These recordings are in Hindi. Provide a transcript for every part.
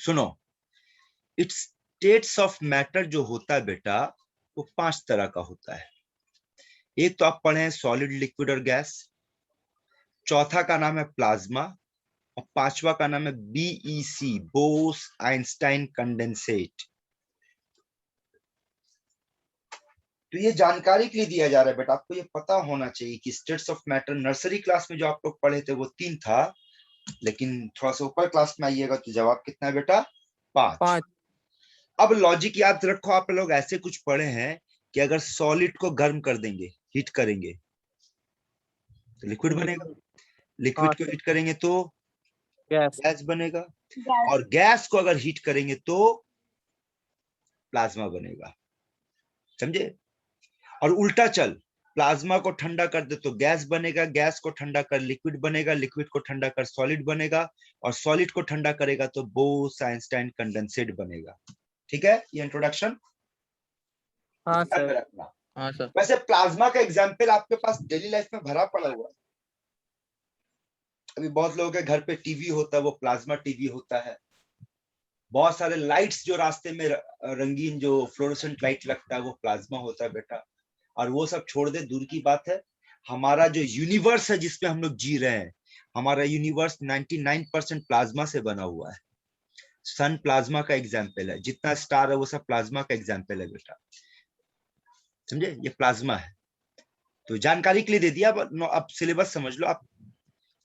सुनो, इट्स स्टेट्स ऑफ मैटर जो होता है बेटा वो 5 तरह का होता है। एक तो आप पढ़े हैं सॉलिड, लिक्विड और गैस, चौथा का नाम है प्लाज्मा, और पांचवा का नाम है बीईसी, बोस आइंस्टाइन कंडेंसेट। तो ये जानकारी के लिए दिया जा रहा है बेटा, आपको ये पता होना चाहिए कि states of matter nursery class में जो आप लोग पढ़े थे वो 3 था, लेकिन थोड़ा सा ऊपर क्लास में आइएगा तो जवाब कितना है बेटा? 5। अब लॉजिक याद रखो, आप लोग ऐसे कुछ पढ़े हैं कि अगर सॉलिड को गर्म कर देंगे, हीट करेंगे तो लिक्विड बनेगा, लिक्विड को हीट करेंगे तो गैस बनेगा, और गैस को अगर हीट करेंगे तो प्लाज्मा बनेगा। समझे? और उल्टा चल, प्लाज्मा को ठंडा कर दे तो गैस बनेगा, गैस को ठंडा कर लिक्विड बनेगा, लिक्विड को ठंडा कर सॉलिड बनेगा, और सॉलिड को ठंडा करेगा तो बोस आइंस्टाइन कंडेंसेट बनेगा। ठीक है, ये इंट्रोडक्शन रखना। हाँ सर। वैसे प्लाज्मा का एग्जाम्पल आपके पास डेली लाइफ में भरा पड़ा हुआ है। अभी बहुत लोगों के घर पे टीवी होता है, वो प्लाज्मा टीवी होता है। बहुत सारे लाइट्स जो रास्ते में रंगीन जो फ्लोरोसेंट लाइट लगता है वो प्लाज्मा होता है बेटा। और वो सब छोड़ दे, दूर की बात है, हमारा जो यूनिवर्स है जिसमें हम लोग जी रहे हैं, हमारा यूनिवर्स 99% प्लाज्मा से बना हुआ है। सन प्लाज्मा का एग्जाम्पल है, जितना स्टार है वो सब प्लाज्मा का एग्जाम्पल है बेटा। समझे? ये प्लाज्मा है। तो जानकारी के लिए दे दिया, अब सिलेबस समझ लो आप।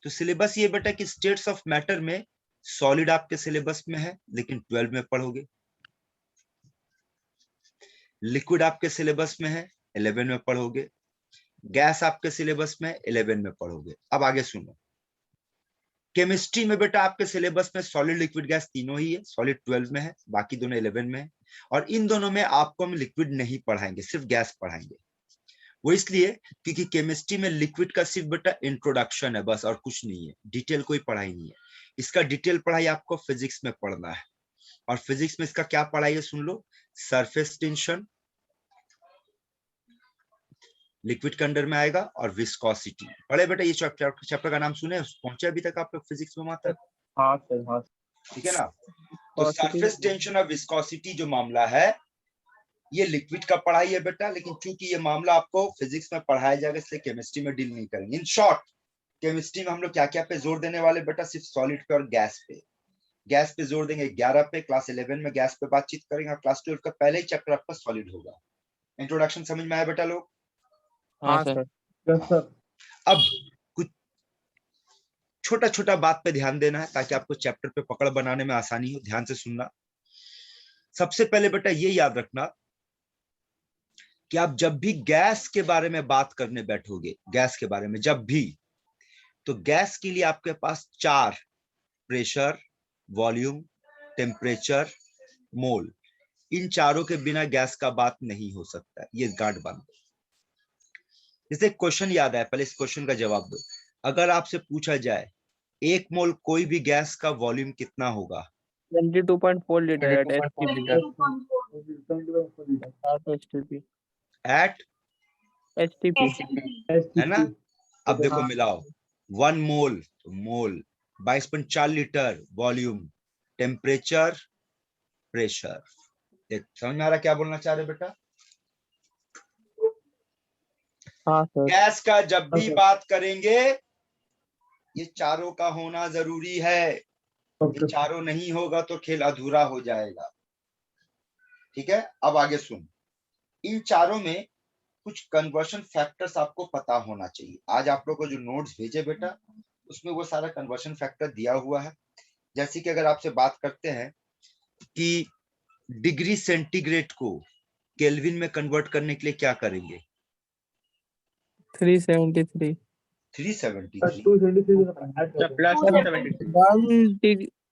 तो सिलेबस ये बेटा कि स्टेट्स ऑफ मैटर में सॉलिड आपके सिलेबस में है लेकिन 12 में पढ़ोगे, लिक्विड आपके सिलेबस में है 11 में पढ़ोगे, गैस आपके सिलेबस में 11 में पढ़ोगे। अब आगे सुनो, केमिस्ट्री में बेटा आपके सिलेबस में सॉलिड, लिक्विड, गैस तीनों ही है। सॉलिड 12 में है, बाकी दोनों 11 में है। और इन दोनों में आपको हम लिक्विड नहीं पढ़ाएंगे, सिर्फ गैस पढ़ाएंगे। वो इसलिए क्योंकि केमिस्ट्री में लिक्विड का सिर्फ बेटा इंट्रोडक्शन है बस, और कुछ नहीं है, डिटेल कोई पढ़ाई नहीं है। इसका डिटेल पढ़ाई आपको फिजिक्स में पढ़ना है। और फिजिक्स में इसका क्या पढ़ाई है सुन लो, सरफेस टेंशन लिक्विड के अंडर में आएगा, और विस्कोसिटी। पढ़े बेटा ये चैप्टर का नाम सुने, पहुंचे अभी तक आप लोग फिजिक्स में? माता हाँ सर, हाँ। ठीक है ना? तो सरफेस टेंशन और विस्कोसिटी जो मामला है ये लिक्विड का पढ़ाई है बेटा, लेकिन चूंकि ये मामला आपको फिजिक्स में पढ़ाया जाएगा इसलिए केमिस्ट्री में डील नहीं करेंगे। इन शॉर्ट, केमिस्ट्री में हम लोग क्या क्या पे जोर देने वाले बेटा? सिर्फ सॉलिड पे और गैस पे। गैस पे जोर देंगे 11 पे, क्लास 11 में गैस पे बातचीत करेंगे, और क्लास 12 का पहले ही चैप्टर आपका सॉलिड होगा। इंट्रोडक्शन समझ में आया बेटा लोग? हाँ सर। अब कुछ छोटा छोटा बात पे ध्यान देना है ताकि आपको चैप्टर पे पकड़ बनाने में आसानी हो। ध्यान से सुनना। सबसे पहले बेटा ये याद रखना कि आप जब भी गैस के बारे में बात करने बैठोगे, गैस के बारे में जब भी, तो गैस के लिए आपके पास 4, प्रेशर, वॉल्यूम, टेम्परेचर, मोल, इन चारों के बिना गैस का बात नहीं हो सकता है। ये गांठ बांधो। जैसे क्वेश्चन याद है, पहले इस क्वेश्चन का जवाब दो। अगर आपसे पूछा जाए 1 मोल कोई भी गैस का वॉल्यूम कितना होगा? 22.4 litre at STP. At STP है ना? अब देखो मिलाओ, 1 मोल तो mole, 22.4 litre volume, temperature, pressure. समझ में आ रहा क्या बोलना चाह रहे बेटा? हाँ सर। गैस का जब भी बात करेंगे ये चारों का होना जरूरी है। ये चारों नहीं होगा तो खेल अधूरा हो जाएगा। ठीक है, अब आगे सुन। इन चारों में कुछ कन्वर्शन फैक्टर्स आपको पता होना चाहिए। आज आप लोग को जो नोट्स भेजे बेटा उसमें वो सारा कन्वर्शन फैक्टर दिया हुआ है। जैसे कि अगर आपसे बात करते हैं कि डिग्री सेंटीग्रेड को केल्विन में कन्वर्ट करने के लिए क्या करेंगे? 373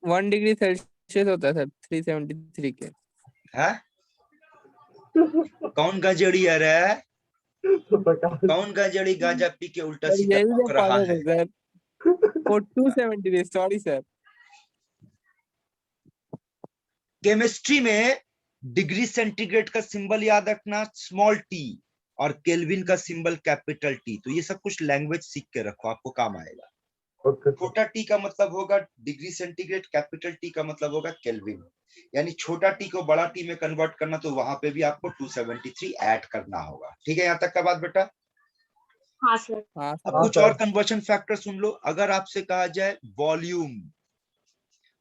1 डिग्री सेल्सियस होता है सर 373 के। है? कौन गजड़ी आ रहा है? कौन गजड़ी गांजा पी के उल्टा सीधा बक रहा है? Sir 273, sorry sir. केमिस्ट्री में डिग्री सेंटीग्रेड का सिंबल याद रखना स्मॉल टी, और केल्विन का सिंबल कैपिटल टी। तो ये सब कुछ लैंग्वेज सीख के रखो, आपको काम आएगा। ओके छोटा टी का मतलब होगा डिग्री सेंटीग्रेड, कैपिटल टी का मतलब होगा केल्विन। यानी छोटा टी को बड़ा टी में कन्वर्ट करना, तो वहां पे भी आपको 273 ऐड करना होगा। ठीक है, यहाँ तक का बात बेटा। हाँ सर। हाँ अब सर। कुछ और कन्वर्शन फैक्टर सुन लो। अगर आपसे कहा जाए वॉल्यूम,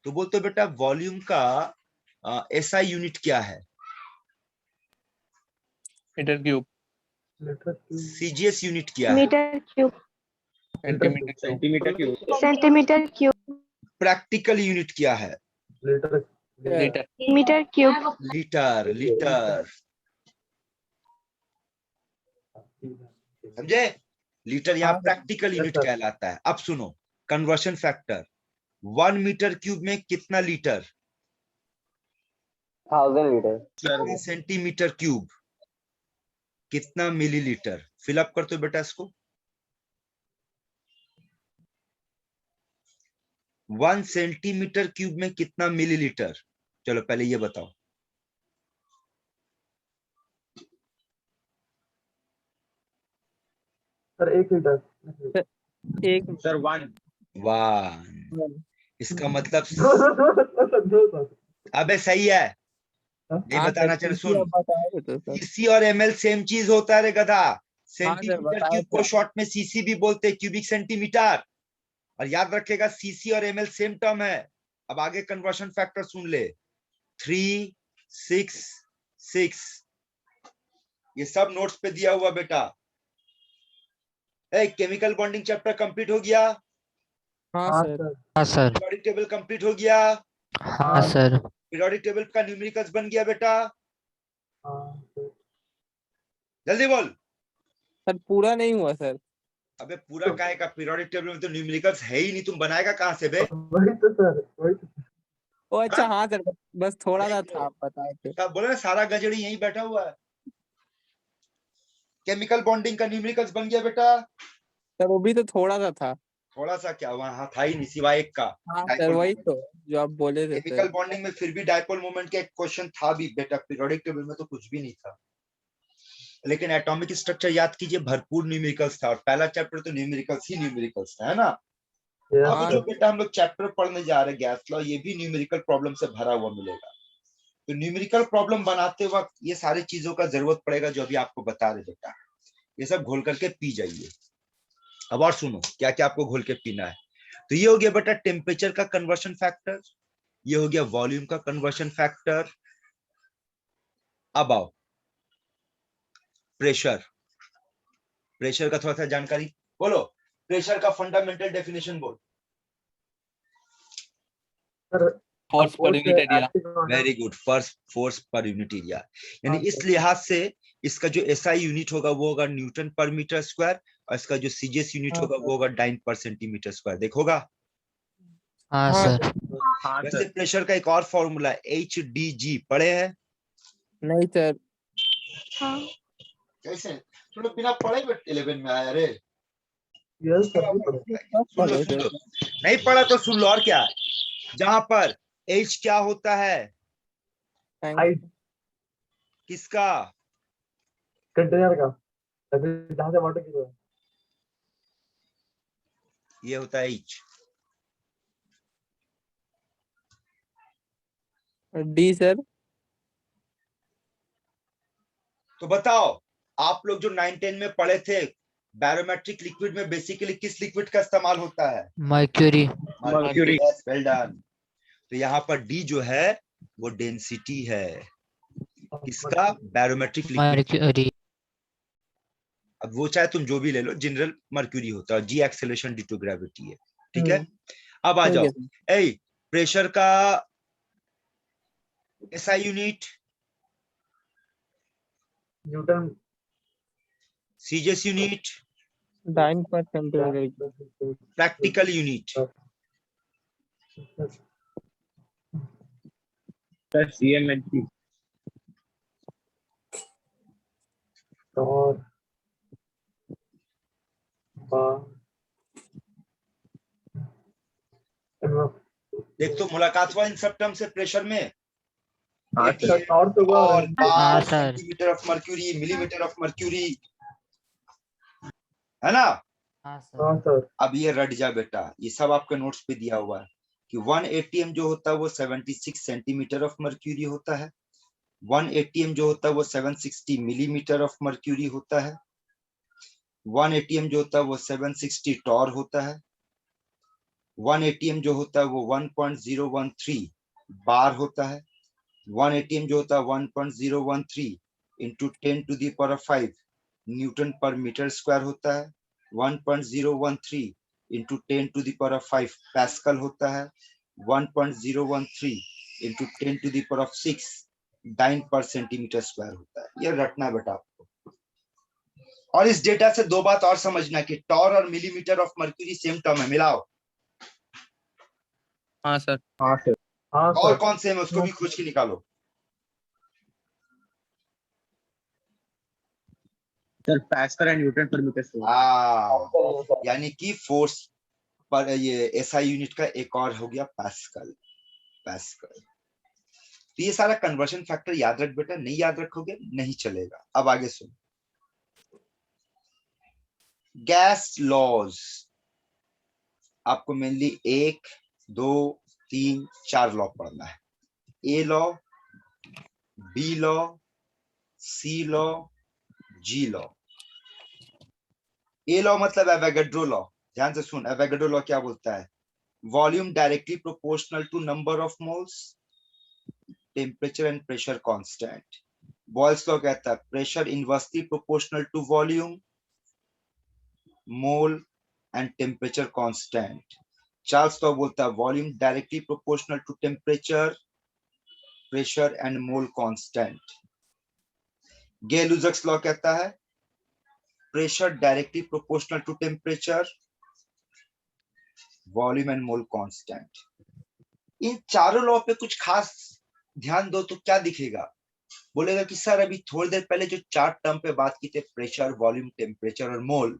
तो बोलते हो बेटा वॉल्यूम का एसआई यूनिट क्या है? Metre cube. सीजीएस यूनिट क्या है? Metre cube. Centimetre cube. Centimetre cube. Centimetre cube. Practical unit क्या है? Litre litre. Metre cube. Litre. Litre, समझे? लीटर यहाँ हाँ सर। Practical unit sir. कहलाता है। अब सुनो कन्वर्शन फैक्टर, 1 मीटर क्यूब में कितना लीटर? 1000 लीटर। कितना सेंटीमीटर क्यूब? कितना मिलीलीटर? फिलअप कर तो बेटा इसको। 1 सेंटीमीटर क्यूब में कितना मिलीलीटर? चलो पहले ये बताओ। Sir 1 litre. एक सर 1। 1। इसका मतलब दो सर। अबे सही है, नहीं हाँ सर, बताना चल सीसी सुन। अब बताए तो सर। सीसी और एमएल सेम चीज होता है रे गधा। सर, सेंटीमीटर बताया क्यूब था। को शॉर्ट में सीसी भी बोलते हैं, क्यूबिक सेंटीमीटर। और याद रखेगा सीसी और एमएल सेम टर्म है। अब आगे कन्वर्शन फैक्टर सुन ले, 3, 6, 6। ये सब नोट्स पे दिया हुआ बेटा। केमिकल बॉन्डिंग चैप्टर कंप्लीट हो गया? हाँ हाँ सर। सर। हाँ सर। पीरियोडिक टेबल कंप्लीट हो गया? हाँ सर। पीरियोडिक टेबल का न्यूमेरिकल्स बन गया बेटा? हाँ सर। जल्दी बोल। सर पूरा नहीं हुआ सर। अबे पूरा काहे का? पीरियोडिक टेबल में तो न्यूमेरिकल्स है ही नहीं, तुम बनाएगा कहां से बे? वही तो सर, वही तो। ओ अच्छा, हाँ सर, बस थोड़ा सा वही था, तो। आप बताए थे। सब बोले ना, सारा गजड़ी यहीं बैठा हुआ है। केमिकल बॉन्डिंग का न्यूमेरिकल्स बन गया बेटा? सर वो भी तो थोड़ा सा था। थोड़ा सा क्या, वहां था ही नहीं सिवाय एक का, हाँ सर, डाइपोल वही मोमेंट। तो जो आप बोले थे केमिकल सर। बॉन्डिंग में फिर भी डाइपोल मोमेंट का एक क्वेश्चन था भी बेटा, पीरियोडिक टेबल में तो कुछ भी नहीं था। लेकिन एटॉमिक स्ट्रक्चर याद कीजिए, भरपूर न्यूमेरिकल्स था, और पहला चैप्टर तो न्यूमेरिकल्स ही न्यूमेरिकल्स था, है ना? Yes, अब हाँ जो sir. बेटा हम लोग चैप्टर पढ़ने जा रहे हैं गैस लॉ, ये भी न्यूमेरिकल प्रॉब्लम से भरा हुआ मिलेगा। तो न्यूमेरिकल प्रॉब्लम बनाते वक्त ये सारी चीजों का जरूरत पड़ेगा जो अभी आपको बता रहे बेटा। ये सब घोल करके पी जाइए। अब और सुनो क्या क्या आपको घोल के पीना है। तो ये हो गया बेटा टेम्परेचर का कन्वर्शन फैक्टर, ये हो गया वॉल्यूम का कन्वर्शन फैक्टर। अब आओ प्रेशर। प्रेशर का थोड़ा सा जानकारी बोलो। प्रेशर का फंडामेंटल डेफिनेशन बोल। Sir, force per unit area. Very good, force per unit area. यानी हाँ, इस सर। लिहाज से इसका जो एसआई यूनिट होगा वो होगा न्यूटन पर मीटर स्क्वायर, और इसका जो सीजीएस यूनिट हाँ, होगा वो होगा डाइन पर सेंटीमीटर स्क्वायर। देखोगा हाँ हाँ सर। हाँ वैसे सर। प्रेशर का एक और फॉर्मूला एच डी जी पढ़े हैं? नहीं सर। हाँ। कैसे तुम लोग बिना पढ़े 11 में आया रे? Yes, sir, भी पढ़े। सुन लो सुन लो, नहीं पढ़ा तो सुन लो। और क्या है, जहां पर एच क्या होता है? Height किसका? कंटेनर का, अभी जहाँ से वाटर की है। ये होता है एच। D sir. तो बताओ आप लोग जो 9-10 में पढ़े थे, बैरोमेट्रिक लिक्विड में बेसिकली किस लिक्विड का इस्तेमाल होता है? मर्क्यूरी। मर्क्यूरी। Well done. तो यहाँ पर डी जो है वो डेंसिटी है किसका? Barometric liquid. मर्क्यूरी। अब वो चाहे तुम जो भी ले लो, जनरल मर्क्यूरी होता है, G acceleration due to gravity है। ठीक है, अब आ ठीक जाओ। है सर। ए प्रेशर का SI unit, newton. CGS unit, dyne पर centimetre. Practical unit. Sir CMHC. और देख तो मुलाकात हुआ इन सब टर्म से प्रेशर में। हाँ सर। और तो वो और हाँ bar, sir. Centimetre of mercury, millimetre of mercury, है ना? हाँ हाँ सर सर। अब ये रट जा बेटा, ये सब आपके नोट्स पे दिया हुआ है कि 1 एटीएम जो होता है वो 76 सेंटीमीटर ऑफ मर्क्यूरी होता है। 1 एटीएम जो होता है वो 760 मिलीमीटर ऑफ मर्क्यूरी होता है। 1 एटीएम जो होता है वो 760 टॉर होता है। 1 एटीएम जो होता है वो 1.013 बार होता है। 1 एटीएम जो होता है 1.013 into 10 to the power 5 newton per metre square होता है। 1.013 into 10 to the power 5 pascal होता है। 1.013 into 10 to the power 6 dyne पर सेंटीमीटर स्क्वायर होता है। ये रटना है बेटा आपको। और इस डेटा से दो बात और समझना कि टॉर और millimetre of mercury same term है, मिलाओ। हाँ सर। हाँ सर। हाँ और सर। कौन से है उसको भी खोज के निकालो। Sir pascal and Newton per metre square. हाँ, यानी कि फोर्स पर ये एसआई यूनिट का एक और हो गया पास्कल। पास्कल तो ये सारा कन्वर्शन फैक्टर याद रख बेटा, नहीं याद रखोगे नहीं चलेगा। अब आगे सुन, गैस लॉज आपको मेनली 1 2 3 4 लॉ पढ़ना है। A law, B law, C law, G law. A law मतलब एवोगाड्रो लॉ। ध्यान से सुन, एवोगाड्रो लॉ क्या बोलता है? Volume directly proportional to number of moles, temperature and pressure constant. Boyle's law कहता है pressure inversely proportional to volume, mole and temperature constant. Charles law बोलता है volume directly proportional to temperature, pressure and mole constant. Gay Lussac's law कहता है pressure directly proportional to temperature, volume and mole constant. इन चारों लॉ पे कुछ खास ध्यान दो तो क्या दिखेगा? बोलेगा कि सर अभी थोड़ी देर पहले जो चार टर्म पे बात की थे, प्रेशर, वॉल्यूम, टेम्परेचर और मोल,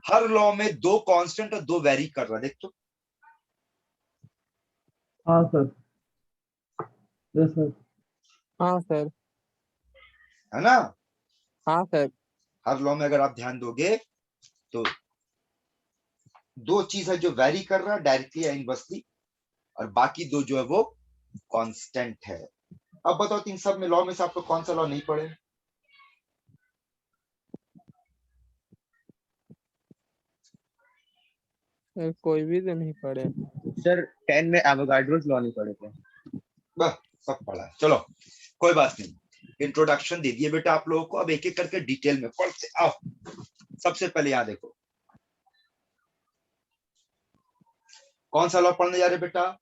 हर लॉ में दो कांस्टेंट और दो वेरी कर रहा है। देख तो, हाँ सर। Yes sir. हाँ सर। है ना? हाँ सर। हर लॉ में अगर आप ध्यान दोगे तो दो चीज है जो वेरी कर रहा है डायरेक्टली या इनवर्सली, और बाकी दो जो है वो कांस्टेंट है। अब बताओ तीन सब में लॉ में से आपको कौन सा लॉ नहीं पढ़े? कोई भी तो नहीं पढ़े। सर 10 में एवोगाड्रोस लॉ नहीं पढ़े थे। बस सब पढ़ा है। चलो कोई बात नहीं, इंट्रोडक्शन दे दिए बेटा आप लोगों को। अब एक एक करके डिटेल में पढ़ते आओ। सबसे पहले यहाँ देखो, कौन सा लॉ पढ़ने जा रहे बेटा?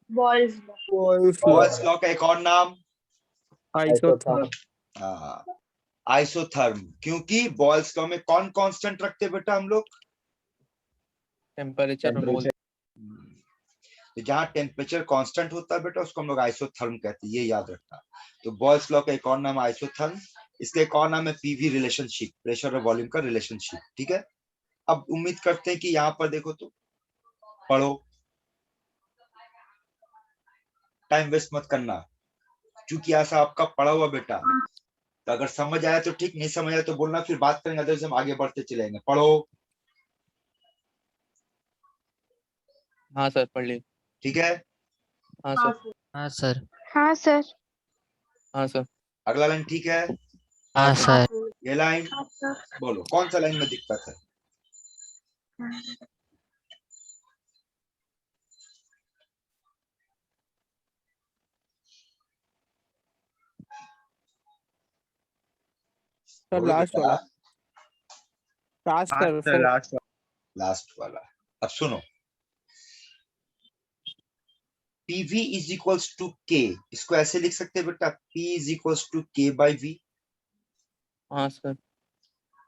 बॉयल्स लॉ का एक और नाम आइसोथर्म। आइसोथर्म। क्योंकि बॉयल्स लॉ में कौन कांस्टेंट रखते बेटा हम लोग? टेम्परेचर, मोल। तो जहां टेम्परेचर कांस्टेंट होता है बेटा उसको हम लोग आइसोथर्म कहते हैं, ये याद रखना। तो बॉयल्स लॉ का एक और नाम आइसोथर्म, इसलिए एक और नाम है पीवी रिलेशनशिप, प्रेशर और वॉल्यूम का रिलेशनशिप। ठीक है, अब उम्मीद करते हैं कि यहाँ पर देखो तो पढ़ो, टाइम वेस्ट मत करना, क्योंकि ऐसा आपका पढ़ा हुआ बेटा। तो अगर समझ आया तो ठीक, नहीं समझ आया तो बोलना, फिर बात करेंगे, अदरवाइज हम आगे बढ़ते चलेंगे। पढ़ो। हाँ सर, पढ़ ली। ठीक है, हाँ सर। हाँ सर हाँ सर। हाँ सर। अगला लाइन ठीक है? हाँ सर ये लाइन बोलो, कौन सा लाइन में दिक्कत है? सर बोलो लास्ट बेटा। वाला। लास्ट हाँ सर, सर लास्ट। लास्ट वाला। अब सुनो, PV is equals to K, इसको ऐसे लिख सकते हैं बेटा, P is equals to K by V। हाँ सर।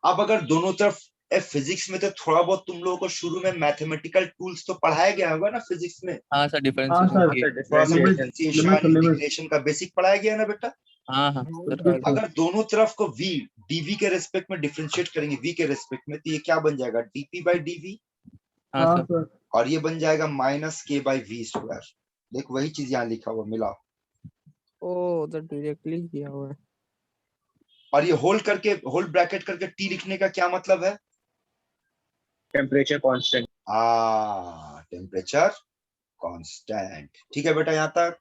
अब अगर दोनों तरफ फिजिक्स में तो थोड़ा बहुत तुम लोगों को शुरू में मैथमेटिकल टूल्स तो पढ़ाया गया होगा ना फिजिक्स में, हाँ सर, हाँ डिफरेंशिएशन सर। की। थोड़ा सा limit differentiation, limit limit. Integration का बेसिक पढ़ाया गया ना बेटा। हाँ हाँ सर। अगर दोनों तरफ को V dV के रेस्पेक्ट में डिफरेंशिएट करेंगे V के रेस्पेक्ट में, तो ये क्या बन जाएगा? dP बाई dV, हाँ हाँ सर। सर। और ये बन जाएगा minus K by V square. देख वही चीज यहाँ लिखा हुआ मिला, ओ तो डायरेक्टली किया हुआ है। और ये होल करके, होल ब्रैकेट करके T लिखने का क्या मतलब है? Temperature constant. Temperature constant. ठीक है बेटा, यहाँ तक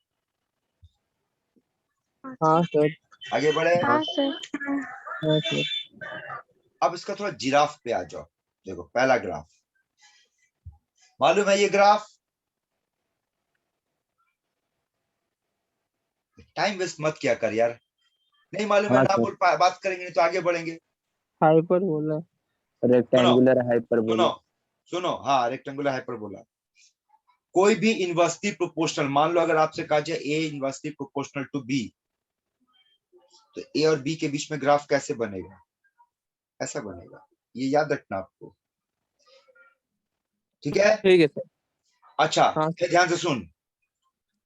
हाँ सर। आगे बढ़े। हाँ सर। हाँ सर। अब इसका थोड़ा जिराफ पे आ जाओ। देखो पहला ग्राफ मालूम है, ये ग्राफ टाइम वेस्ट मत किया कर यार, नहीं मालूम है हाँ ना सर। बोल बात करेंगे नहीं तो आगे बढ़ेंगे। हाइपर बोला। Rectangular hyperbola. सुनो सुनो, हाँ रेक्टेंगुलर हाइपरबोला। कोई भी इनवर्सली प्रोपोर्शनल, मान लो अगर आपसे कहा जाए ए इनवर्सली प्रोपोर्शनल टू बी, तो ए और बी के बीच में ग्राफ कैसे बनेगा? ऐसा बनेगा, ये याद रखना आपको। ठीक है। ठीक है सर। अच्छा हाँ। फिर ध्यान से सुन,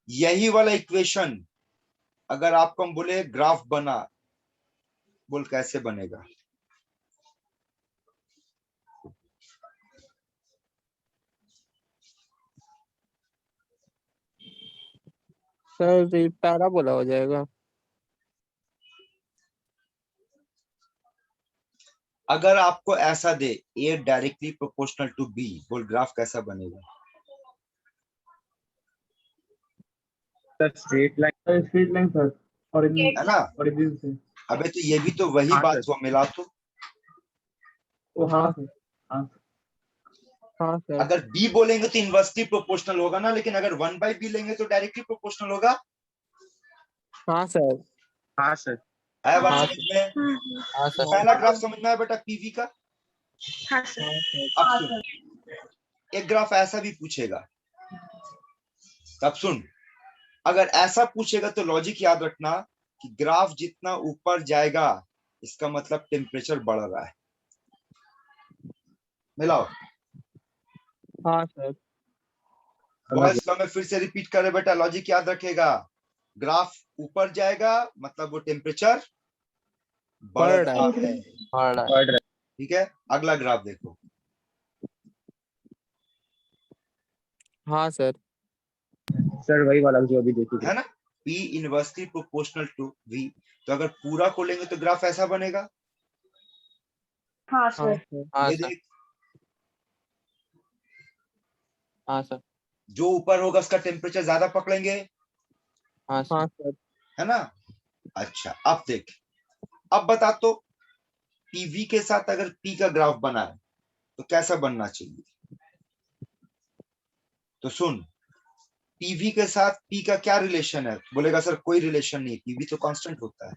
यही वाला इक्वेशन अगर आपको हम बोले ग्राफ बना, बोल कैसे बनेगा? सर ये पैराबोला हो जाएगा। अगर आपको ऐसा दे ए डायरेक्टली प्रोपोर्शनल टू बी, बोल ग्राफ कैसा बनेगा? Sir straight line. Straight line sir, origin है ना? ओरिजिन से। अबे तो ये भी तो वही हाँ, बात सर। हुआ, मिला तो। ओ हाँ सर, हाँ हाँ सर। अगर बी बोलेंगे तो इनवर्सली प्रोपोर्शनल होगा ना, लेकिन अगर 1/b लेंगे तो डायरेक्टली प्रोपोर्शनल होगा। हाँ सर। हाँ सर। है बात हाँ समझ में? हाँ सर। पहला ग्राफ समझ में आया बेटा पीवी का? हाँ सर। हाँ सर। अब सुन, एक ग्राफ ऐसा भी पूछेगा, तब सुन, अगर ऐसा पूछेगा तो लॉजिक याद रखना कि ग्राफ जितना ऊपर जाएगा इसका मतलब टेम्परेचर बढ़ रहा है। मिलाओ। हाँ सर। वॉइस में फिर से रिपीट करे बेटा, लॉजिक याद रखेगा। ग्राफ ऊपर जाएगा मतलब वो टेम्परेचर बढ़ बढ़ रहा रहा है। पढ़ रहा है। पढ़ रहे। ठीक है, अगला ग्राफ देखो। हाँ सर। सर वही वाला जो अभी देखी थी। है ना, P inversely proportional to V, तो अगर पूरा को लेंगे तो ग्राफ ऐसा बनेगा। हाँ हाँ सर। सर। हाँ ये सर। देख, हाँ सर। जो ऊपर होगा उसका टेम्परेचर ज्यादा पकड़ेंगे, हाँ सर। हाँ सर। है ना? अच्छा अब देख, अब बता तो PV के साथ अगर P का ग्राफ बना है तो कैसा बनना चाहिए? तो सुन, PV के साथ P का क्या रिलेशन है? बोलेगा सर कोई रिलेशन नहीं, PV तो कांस्टेंट होता है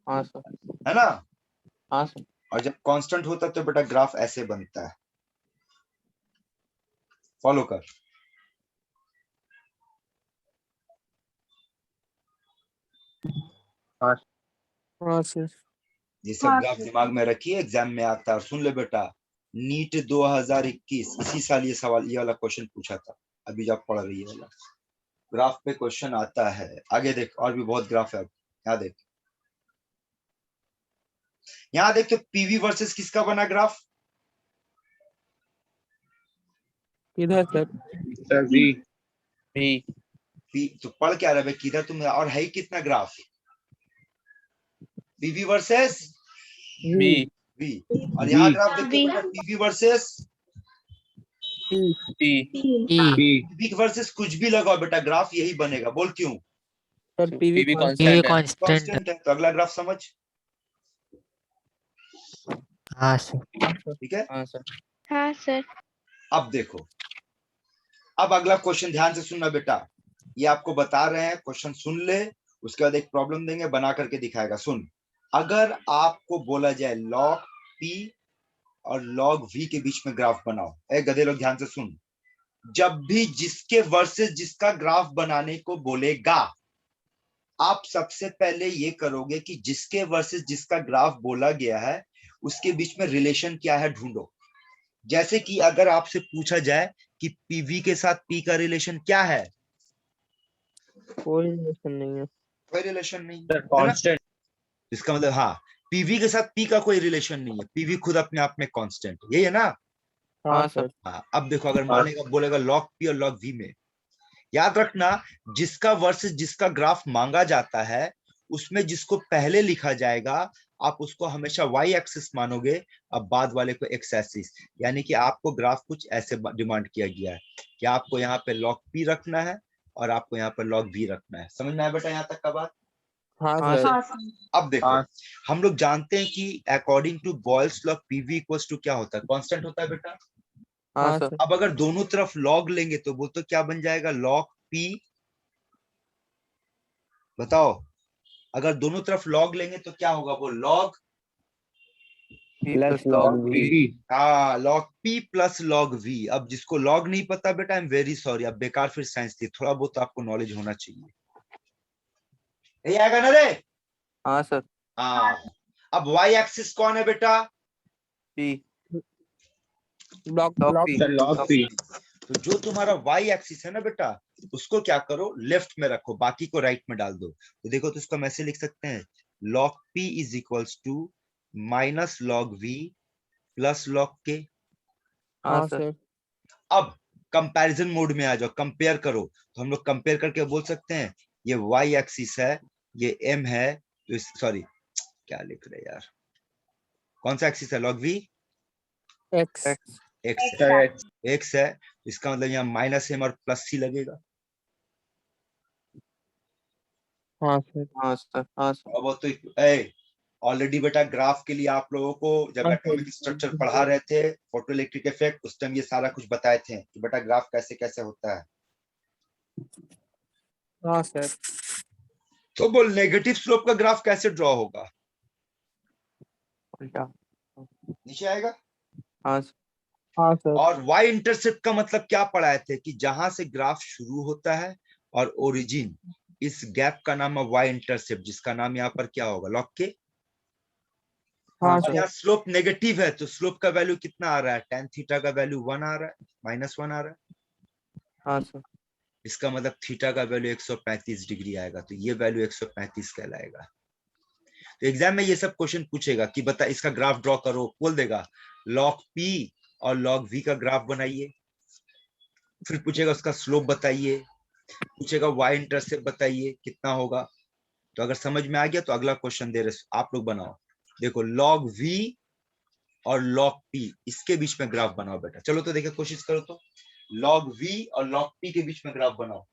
हाँ सर। है ना? हाँ सर। और जब कांस्टेंट होता है तो बेटा ग्राफ ऐसे बनता है। फॉलो कर। हाँ सर। ये सब हाँ ग्राफ सर। दिमाग में रखिए, एग्जाम में आता है। और सुन ले बेटा, नीट 2021 इसी साल ये सवाल, ये वाला क्वेश्चन पूछा था, अभी जब पढ़ रही है वाला ग्राफ पे क्वेश्चन आता है। आगे देख, और भी बहुत ग्राफ है। यहाँ देख, यहाँ देख तो पीवी वर्सेस किसका बना ग्राफ? किधर सर? Sir we. भी। तो पढ़ क्या रहे किधर तुम, और है ही कितना graph? PV versus V. V. और यहाँ V। ग्राफ देखो बेटा, पीवी वर्सेस पी। भी। ई। V। पीवी वर्सेस कुछ भी लगाओ बेटा, ग्राफ यही बनेगा। बोल क्यों? Sir PV PV constant constant है। है। कांस्टेंट। कांस्टेंट है, तो अगला ग्राफ समझ। हाँ सर। ठीक है, हाँ सर। हाँ सर। अब देखो, अब अगला क्वेश्चन ध्यान से सुनना बेटा, ये आपको बता रहे हैं, क्वेश्चन सुन ले, उसके बाद एक प्रॉब्लम देंगे, बना करके दिखाएगा। सुन, अगर आपको बोला जाए log P और log V के बीच में ग्राफ बनाओ, ए गधे लोग ध्यान से सुन, जब भी जिसके वर्सेस जिसका ग्राफ बनाने को बोलेगा, आप सबसे पहले ये करोगे कि जिसके वर्सेस जिसका ग्राफ बोला गया है उसके बीच में रिलेशन क्या है ढूंढो। जैसे कि अगर आपसे पूछा जाए कि पीवी के साथ पी का रिलेशन क्या है, कोई रिलेशन नहीं है। कोई रिलेशन नहीं सर है ना? कांस्टेंट। इसका मतलब हाँ, पीवी के साथ पी का कोई रिलेशन नहीं है, पीवी खुद अपने आप में कांस्टेंट, यही है ना? हाँ हाँ सर। सर। हाँ, अब देखो, अगर मानेगा बोलेगा log P और log V में, याद रखना जिसका वर्सेस जिसका ग्राफ मांगा जाता है उसमें जिसको पहले लिखा जाएगा आप उसको हमेशा वाई एक्सिस मानोगे, अब बाद वाले को एक्स एक्सिस। यानी कि आपको ग्राफ कुछ ऐसे डिमांड किया गया है कि आपको यहाँ पे log p रखना है और आपको यहाँ पर log v रखना है। समझ में आया बेटा यहाँ तक का बात? हाँ हाँ सर। सर। हाँ सर। अब देखो, हाँ हम लोग जानते हैं कि according to Boyle's law PV equals to क्या होता है, कांस्टेंट होता है बेटा। हाँ हाँ सर। सर। अब अगर दोनों तरफ log लेंगे तो वो तो क्या बन जाएगा, log p। बताओ, अगर दोनों तरफ log लेंगे तो क्या होगा, वो log, P plus plus log log V. V. हाँ log p plus log v। अब जिसको log नहीं पता बेटा, आई एम वेरी सॉरी, अब बेकार फिर साइंस थी, थोड़ा बहुत आपको नॉलेज होना चाहिए। यही आएगा ना रे? हाँ सर। हाँ। अब y एक्सिस कौन है बेटा? P. Block Log block P. Sir log P. तो जो तुम्हारा y एक्सिस है ना बेटा, उसको क्या करो, लेफ्ट में रखो, बाकी को राइट में डाल दो। तो देखो, तो इसको हम ऐसे लिख सकते हैं, log p is equals to minus log v plus log k। हाँ हाँ सर। सर। अब कंपैरिजन मोड में आ जाओ, कंपेयर करो। तो हम लोग कंपेयर करके बोल सकते हैं ये y एक्सिस है, ये m है, तो सॉरी क्या लिख रहे यार, कौन सा एक्सिस है, log v x. X. x है, सर एक्स। x है, इसका मतलब यहाँ माइनस m और प्लस c लगेगा। हाँ सर। हाँ सर। हाँ सर। अब वो तो ऑलरेडी बेटा ग्राफ के लिए आप लोगों को जब एटॉमिक स्ट्रक्चर पढ़ा रहे थे, फोटो इलेक्ट्रिक इफेक्ट, उस टाइम ये सारा कुछ बताए थे कि बेटा ग्राफ कैसे कैसे होता है। हाँ सर। तो बोल, नेगेटिव स्लोप का ग्राफ कैसे ड्रॉ होगा, उल्टा। नीचे आएगा। हाँ सर। हाँ सर। और y इंटरसेप्ट का मतलब क्या पढ़ाए थे, कि जहां से ग्राफ शुरू होता है और ओरिजिन, इस गैप का नाम है y इंटरसेप्ट, जिसका नाम यहाँ पर क्या होगा, लॉग के। हाँ और सर। यहाँ स्लोप नेगेटिव है, तो स्लोप का वैल्यू कितना आ रहा है, tan थीटा का वैल्यू 1 आ रहा है, -1 आ रहा है। हाँ सर। इसका मतलब थीटा का वैल्यू 135 डिग्री आएगा, तो ये वैल्यू 135 कहलाएगा। तो एग्जाम में ये सब क्वेश्चन पूछेगा कि बता इसका ग्राफ ड्रॉ करो, बोल देगा log p और log v का ग्राफ बनाइए, फिर पूछेगा उसका स्लोप बताइए, पूछेगा y इंटरसेप्ट बताइए कितना होगा। तो अगर समझ में आ गया तो अगला क्वेश्चन दे रहे आप लोग बनाओ। देखो log v और log p, इसके बीच में ग्राफ बनाओ बेटा। चलो तो देखिए, कोशिश करो तो, log v और log p के बीच में ग्राफ बनाओ।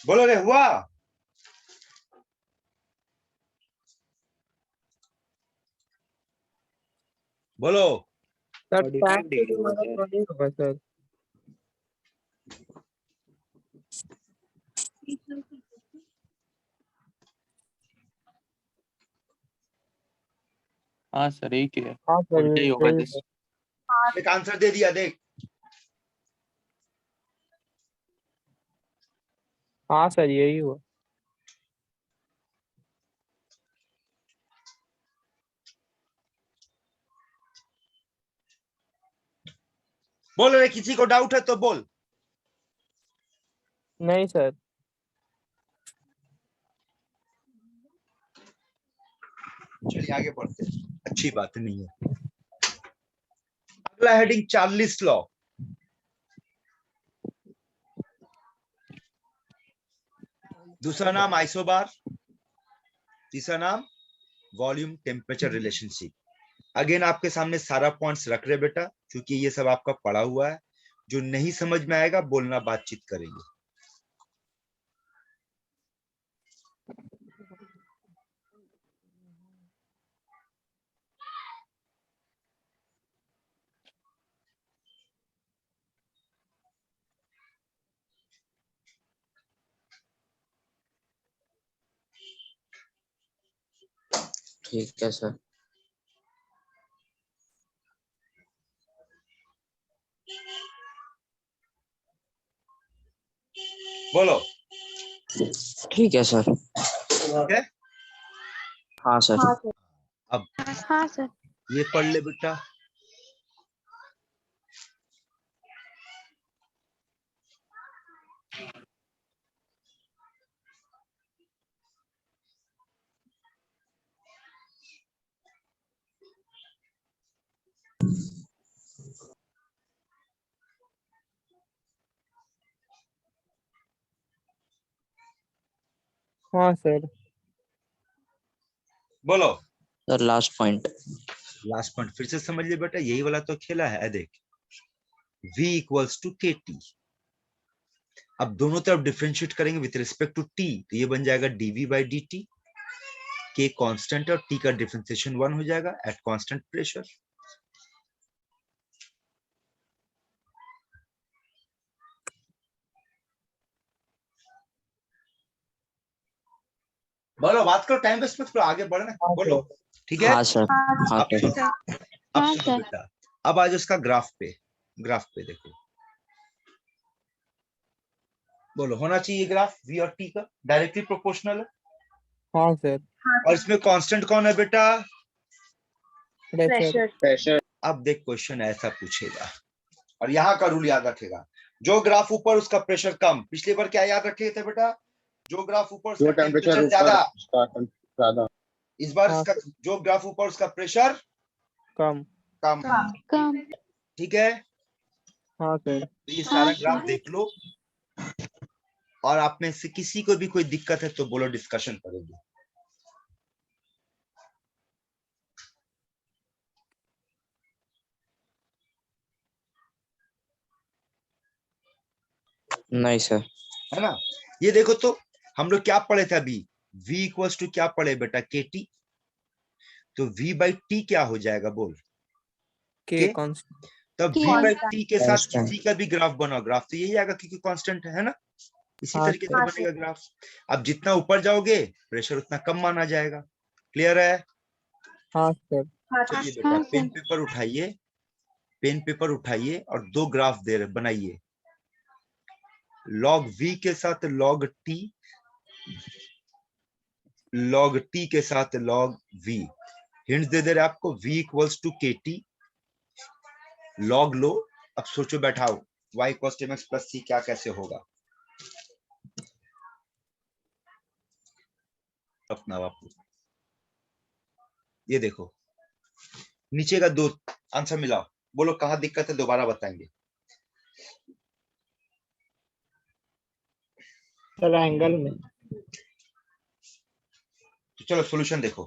बोलो रे हुआ। बोलो। सर tan थीटा मतलब 20 होगा सर। हाँ सर एक ही है, हाँ सर उल्टा ही होगा यही दिस। है। एक आंसर दे दिया देख। हाँ सर यही हुआ। बोल रे, किसी को डाउट है तो बोल। नहीं सर। चलिए आगे बढ़ते हैं, अच्छी बात नहीं है। अगला हेडिंग चार्लिस लॉ। दूसरा नाम आइसोबार, तीसरा नाम वॉल्यूम टेम्परेचर रिलेशनशिप। अगेन आपके सामने सारा पॉइंट्स रख रहे बेटा, क्योंकि ये सब आपका पढ़ा हुआ है। जो नहीं समझ में आएगा बोलना, बातचीत करेंगे। ठीक है सर। बोलो। ठीक है सर। ठीक है, हाँ सर। अब हाँ सर। ये पढ़ ले बेटा। हाँ सर। बोलो। Sir last point. Last point फिर से समझ ले बेटा, यही वाला तो खेला है। देख, v equals to K T. अब दोनों तरफ डिफरेंशिएट करेंगे विथ रिस्पेक्ट टू t, तो ये बन जाएगा dv बाई डी टी। के कांस्टेंट है और t का डिफरेंशिएशन 1 हो जाएगा एट कांस्टेंट प्रेशर। बोलो, बात करो, टाइम वेस्ट मत करो, आगे बढ़ना। हाँ बोलो। सर। ठीक है, हाँ सर। हाँ अब सर। सुनो, अब हाँ सुनो सर। बेटा। अब आज उसका ग्राफ पे, ग्राफ पे देखो। बोलो, होना चाहिए ग्राफ v और t का डायरेक्टली प्रोपोर्शनल है। हाँ सर। और इसमें कांस्टेंट कौन है बेटा? प्रेशर। प्रेशर। अब देख, क्वेश्चन ऐसा पूछेगा और यहाँ का रूल याद रखेगा। जो ग्राफ ऊपर उसका प्रेशर कम। पिछली बार क्या याद रखे थे बेटा? जो ग्राफ ऊपर जो उसका टेम्परेचर टेम्परेचर ऊपर ज्यादा। उसका टेम्परेचर ज्यादा। इस बार हाँ इसका, सर। जो ग्राफ ऊपर उसका प्रेशर कम। कम। कम। ठीक है, हाँ सर। तो ये हाँ सारा ग्राफ सर। देख लो। और आप में से किसी को भी कोई दिक्कत है तो बोलो, डिस्कशन करेंगे। नहीं सर। है ना? ये देखो तो, हम लोग क्या पढ़े थे अभी? v इक्वल्स टू क्या पढ़े बेटा? के टी। तो v बाई टी क्या हो जाएगा बोल? के के। कांस्टेंट। तब के v बाई टी के साथ कांस्टेंट। किसी का भी ग्राफ बनाओ, ग्राफ तो यही आएगा क्योंकि कांस्टेंट है ना। इसी हाँ तरीके से सर। बनेगा ग्राफ। अब जितना ऊपर जाओगे प्रेशर उतना कम माना जाएगा। क्लियर है? हाँ सर। चलिए बेटा, हाँ पेन सर। पेपर उठाइए, पेन पेपर उठाइए और दो ग्राफ दे रहे बनाइए। लॉग v के साथ लॉग t, लॉग t के साथ लॉग v। हिंट्स दे रहे आपको, v equals to K T. Log लो। अब सोचो, बैठाओ, y equals to mx plus c क्या कैसे होगा? अपना बापू, ये देखो, नीचे का दो आंसर मिलाओ। बोलो कहां दिक्कत है, दोबारा बताएंगे। सर एंगल में। तो चलो सॉल्यूशन देखो।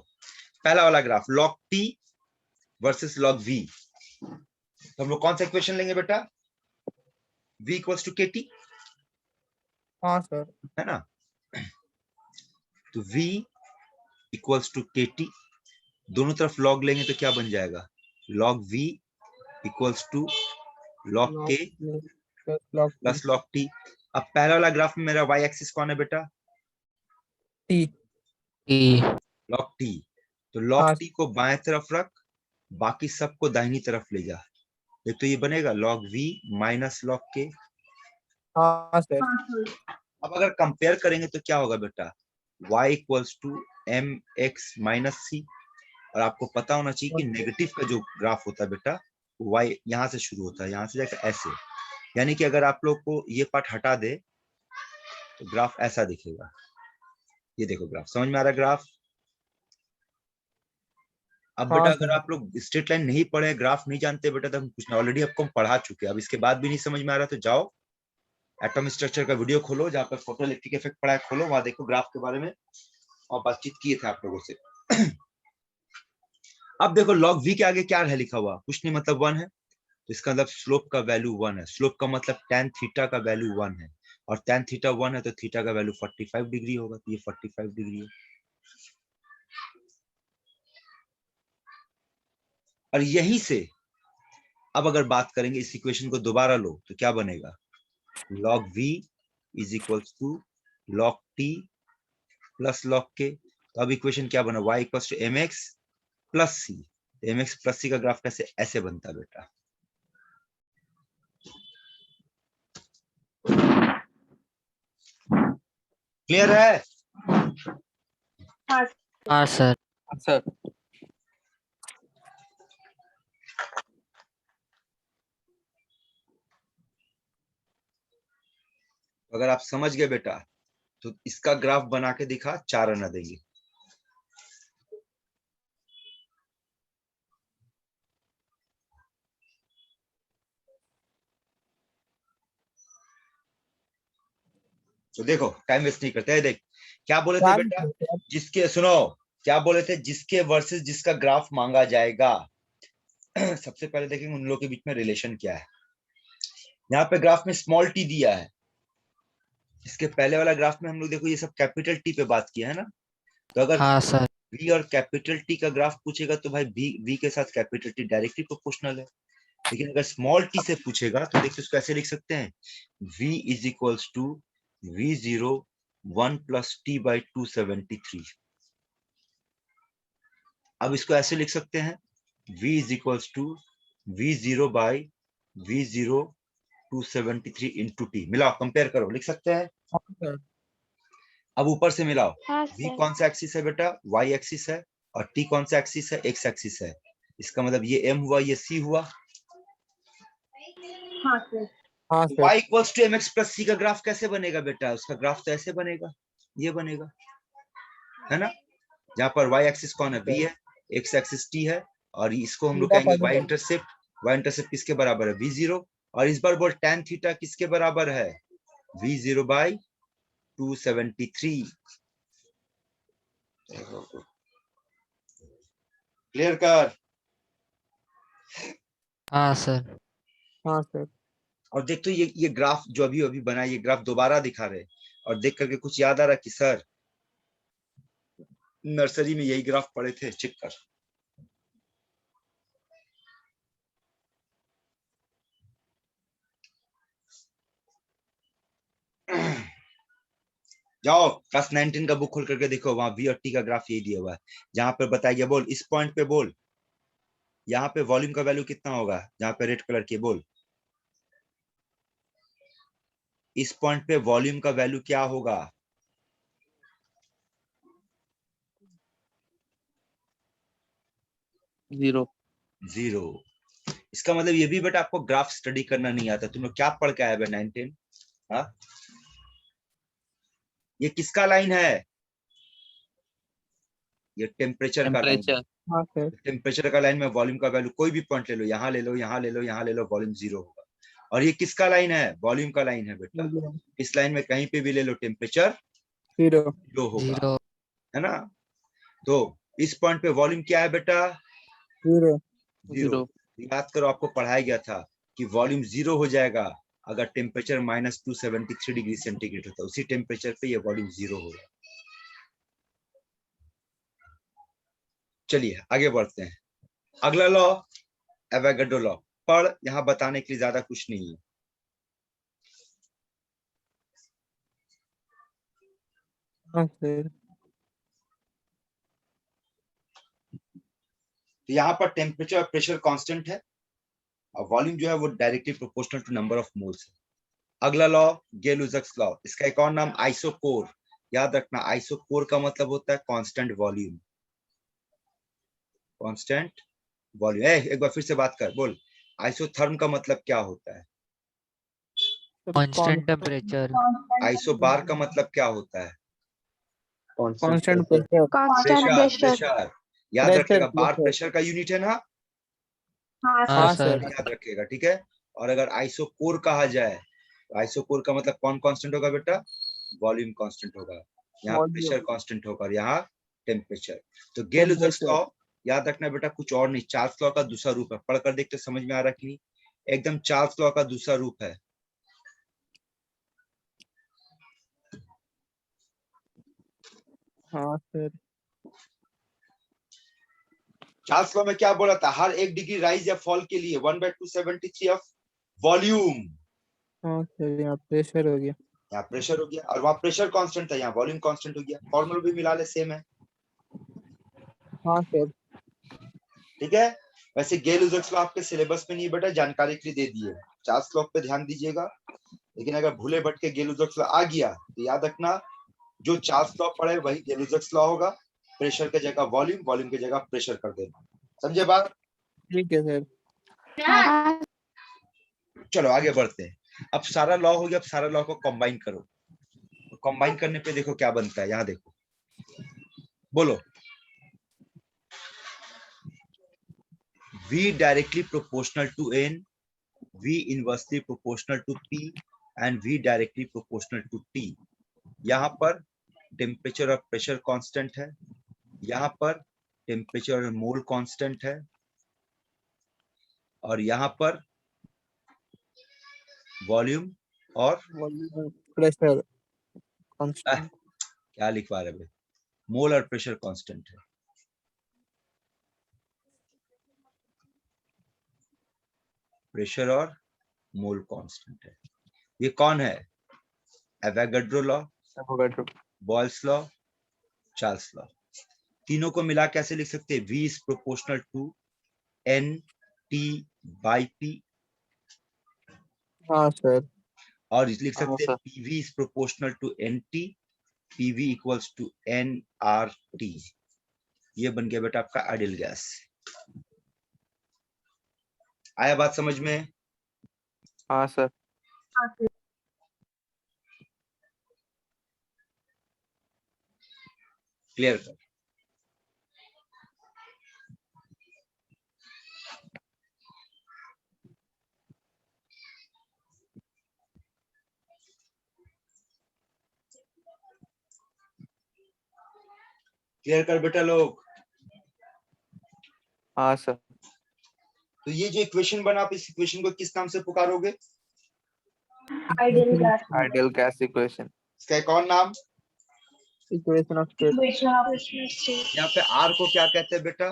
पहला वाला graph, log T versus log V. तो हम लोग कौन सा इक्वेशन लेंगे बेटा? v equals to K T, हाँ सर। है ना? तो v इक्वल्स टू kt, दोनों तरफ log लेंगे तो क्या बन जाएगा, log v equals to log k log plus log t। अब पहला वाला ग्राफ में मेरा y एक्सिस कौन है बेटा, t। log t। तो log हाँ t को बाएं तरफ रख, बाकी सबको दाहिनी तरफ ले जा, ये तो ये बनेगा log v minus log k। हाँ सर। अब अगर कंपेयर करेंगे तो क्या होगा बेटा, y equals to M X minus C. और आपको पता होना चाहिए कि नेगेटिव का जो ग्राफ होता है बेटा, y यहाँ से शुरू होता है, यहाँ से जाकर ऐसे, यानी कि अगर आप लोग को ये पार्ट हटा दे तो ग्राफ ऐसा दिखेगा। ये देखो ग्राफ, समझ में आ रहा है ग्राफ। अब बेटा हाँ अगर आप लोग स्ट्रेट लाइन नहीं पढ़े, ग्राफ नहीं जानते बेटा, तो हम कुछ ऑलरेडी आपको हम पढ़ा चुके हैं। अब इसके बाद भी नहीं समझ में आ रहा तो जाओ एटम स्ट्रक्चर का वीडियो खोलो, जहाँ पर फोटो इलेक्ट्रिक इफेक्ट पढ़ा है, खोलो, वहां देखो ग्राफ के बारे में और बातचीत किए थे आप लोगों से। अब देखो log v के आगे क्या है लिखा हुआ, कुछ नहीं, मतलब 1 है, तो इसका मतलब स्लोप का वैल्यू 1 है। स्लोप का मतलब tan थीटा का वैल्यू 1 है, और tan थीटा 1 है तो थीटा का वैल्यू 45 डिग्री होगा, तो ये 45 डिग्री है। और यहीं से अब अगर बात करेंगे, इस इक्वेशन को दोबारा लो तो क्या बनेगा, log v is equals to log t plus log k। तो अब इक्वेशन क्या बना, y equals to mx plus C. mx plus C का ग्राफ कैसे ऐसे बनता है बेटा। क्लियर है। हाँ सर। सर अगर आप समझ गए बेटा तो इसका ग्राफ बना के दिखा, 4 आना देंगे। तो देखो टाइम वेस्ट नहीं करते हैं। देख क्या बोले थे बेटा, जिसके सुनो क्या बोले थे, जिसके वर्सेस जिसका ग्राफ मांगा जाएगा। सबसे पहले देखेंगे उन लोगों के बीच में रिलेशन क्या है। यहाँ पे ग्राफ में स्मॉल टी दिया है, इसके पहले वाला ग्राफ में हम लोग देखो ये सब कैपिटल टी पे बात किया है ना। तो अगर हाँ सर। v और कैपिटल टी का ग्राफ पूछेगा तो भाई v के साथ कैपिटल टी डायरेक्टली प्रोपोर्शनल है। लेकिन अगर स्मॉल टी से पूछेगा तो देखिए उसको ऐसे लिख सकते हैं, v is equals to v0 1 plus T by 273। अब इसको ऐसे लिख सकते हैं, v is equals to v0 by v0 273 into T. मिलाओ, कंपेयर करो, लिख सकते हैं। अब ऊपर से मिलाओ, हाँ v सर। कौन सा एक्सिस है बेटा, y एक्सिस है, और t कौन सा एक्सिस है, x एक्सिस है। इसका मतलब ये m हुआ, ये c हुआ। हाँ सर। हाँ तो sir. y equals to mx plus c का ग्राफ कैसे बनेगा बेटा, उसका ग्राफ तो ऐसे बनेगा, ये बनेगा, है ना। जहां पर y एक्सिस कौन है, v है, x एक्सिस t है, और इसको हम लोग कहेंगे y इंटरसेप्ट। y इंटरसेप्ट किसके बराबर है, v0। और इस बार बोल tan थीटा किसके बराबर है, v0 बाई 273। क्लियर कर। हाँ सर। हाँ सर। और देख तो ये ग्राफ जो अभी अभी बना, ये ग्राफ दोबारा दिखा रहे, और देख करके कुछ याद आ रहा कि सर नर्सरी में यही ग्राफ पढ़े थे, चेक कर। जाओ क्लास 19 का बुक खोल करके देखो, वहां v और t का ग्राफ यही दिया हुआ है। जहां पर बताया गया, बोल इस पॉइंट पे, बोल यहाँ पे वॉल्यूम का वैल्यू कितना होगा, जहां पे रेड कलर की, बोल इस पॉइंट पे वॉल्यूम का वैल्यू क्या होगा, जीरो। 0। इसका मतलब ये भी बेटा आपको ग्राफ स्टडी करना नहीं आता। तुम लोग क्या पढ़ के आए 19? हाँ, ये किसका लाइन है, ये टेम्परेचर का लाइन है। टेम्परेचर। हाँ सर। टेम्परेचर का लाइन में वॉल्यूम का वैल्यू कोई भी पॉइंट ले लो, यहाँ ले लो, यहाँ ले लो, यहाँ ले लो, वॉल्यूम 0 होगा। और ये किसका लाइन है, वॉल्यूम का लाइन है बेटा। इस लाइन में कहीं पे भी ले लो, टेम्परेचर 0 होगा, 0। है ना। तो इस पॉइंट पे वॉल्यूम क्या है बेटा, 0 0। याद करो आपको पढ़ाया गया था कि वॉल्यूम 0 हो जाएगा अगर टेम्परेचर -273 डिग्री सेंटीग्रेड होता है, उसी टेम्परेचर पे ये वॉल्यूम 0 होगा। चलिए आगे बढ़ते हैं। अगला लॉ एवोगाड्रो लॉ। पढ़, यहाँ बताने के लिए ज्यादा कुछ नहीं है। हाँ सर। तो यहाँ पर टेम्परेचर और प्रेशर कांस्टेंट है और वॉल्यूम जो है वो directly proportional to number of moles है। अगला लॉ गेल-लुजैक्स लॉ। इसका एक और नाम आइसोकोर। याद रखना, आइसोकोर का मतलब होता है कांस्टेंट वॉल्यूम। Constant volume. एक बार फिर से बात कर, बोल। आइसोथर्म का मतलब क्या होता है? Constant temperature. आइसोबार का मतलब क्या होता है? Constant pressure. Constant pressure. Pressure. Pressure याद प्रेशर, रखिएगा, बार प्रेशर। प्रेशर का यूनिट है ना, हाँ हाँ सर। सर। याद रखिएगा, ठीक है। और अगर आइसोकोर कहा जाए तो आइसोकोर का मतलब कौन कांस्टेंट होगा बेटा? वॉल्यूम कांस्टेंट होगा। यहाँ Volume. प्रेशर कांस्टेंट होगा और यहाँ टेम्परेचर। तो गेल-लुजैक्स लॉ याद रखना बेटा, कुछ और नहीं, चार्ल्स लॉ का दूसरा रूप है। पढ़कर देखते समझ में आ रहा कि नहीं? एकदम चार्ल्स लॉ का दूसरा रूप है। हाँ सर। चार्ल्स लॉ में क्या बोला था? हर 1 डिग्री राइज या फॉल के लिए 1/273 ऑफ वॉल्यूम। हाँ सर, यहाँ प्रेशर हो गया। यहाँ प्रेशर हो गया और वहाँ प्रेशर कांस्टेंट था, यहाँ वॉल्यूम कांस्टेंट हो गया। फॉर्मूला भी मिला ले, सेम है, हाँ सर। ठीक है। वैसे गेल-लुजैक्स लॉ आपके सिलेबस में नहीं है बेटा, जानकारी के लिए दे दिए। चार्ल्स लॉ पे ध्यान दीजिएगा, लेकिन अगर भूले भटके गेल-लुजैक्स लॉ आ गया तो याद रखना, जो चार्ल्स लॉ पढ़े वही गेल-लुजैक्स लॉ होगा। प्रेशर के जगह वॉल्यूम, वॉल्यूम की जगह प्रेशर कर देना। समझे बात? ठीक है सर। हाँ चलो आगे बढ़ते हैं। अब सारा लॉ हो गया, अब सारा लॉ को कंबाइन करो। कंबाइन करने पे देखो क्या बनता है, यहाँ देखो, बोलो। V directly proportional to N, V inversely proportional to P and V directly proportional to T। यहाँ पर टेम्परेचर और प्रेशर कांस्टेंट है, यहाँ पर टेम्परेचर और मोल कांस्टेंट है, और यहाँ पर वॉल्यूम और प्रेशर कांस्टेंट। क्या लिखवा रहे भाई, मोल और प्रेशर कांस्टेंट है। प्रेशर और मोल कांस्टेंट है। ये कौन है? Avogadro law, Boyle's law, Charles law. तीनों को मिला कैसे लिख सकते हैं? V is proportional to N T by P। हाँ सर। और लिख हाँ सकते हैं sir. PV is proportional to NT, PV equals to nRT। ये बन गया बेटा आपका आइडियल गैस। आया बात समझ में? हाँ सर। क्लियर कर। क्लियर कर बेटा लोग। हाँ सर। तो ये जो इक्वेशन बना, आप इस इक्वेशन को किस नाम से पुकारोगे? Ideal gas. Ideal gas equation. इसका एक और नाम? Equation of state. यहाँ पे R को क्या कहते हैं बेटा?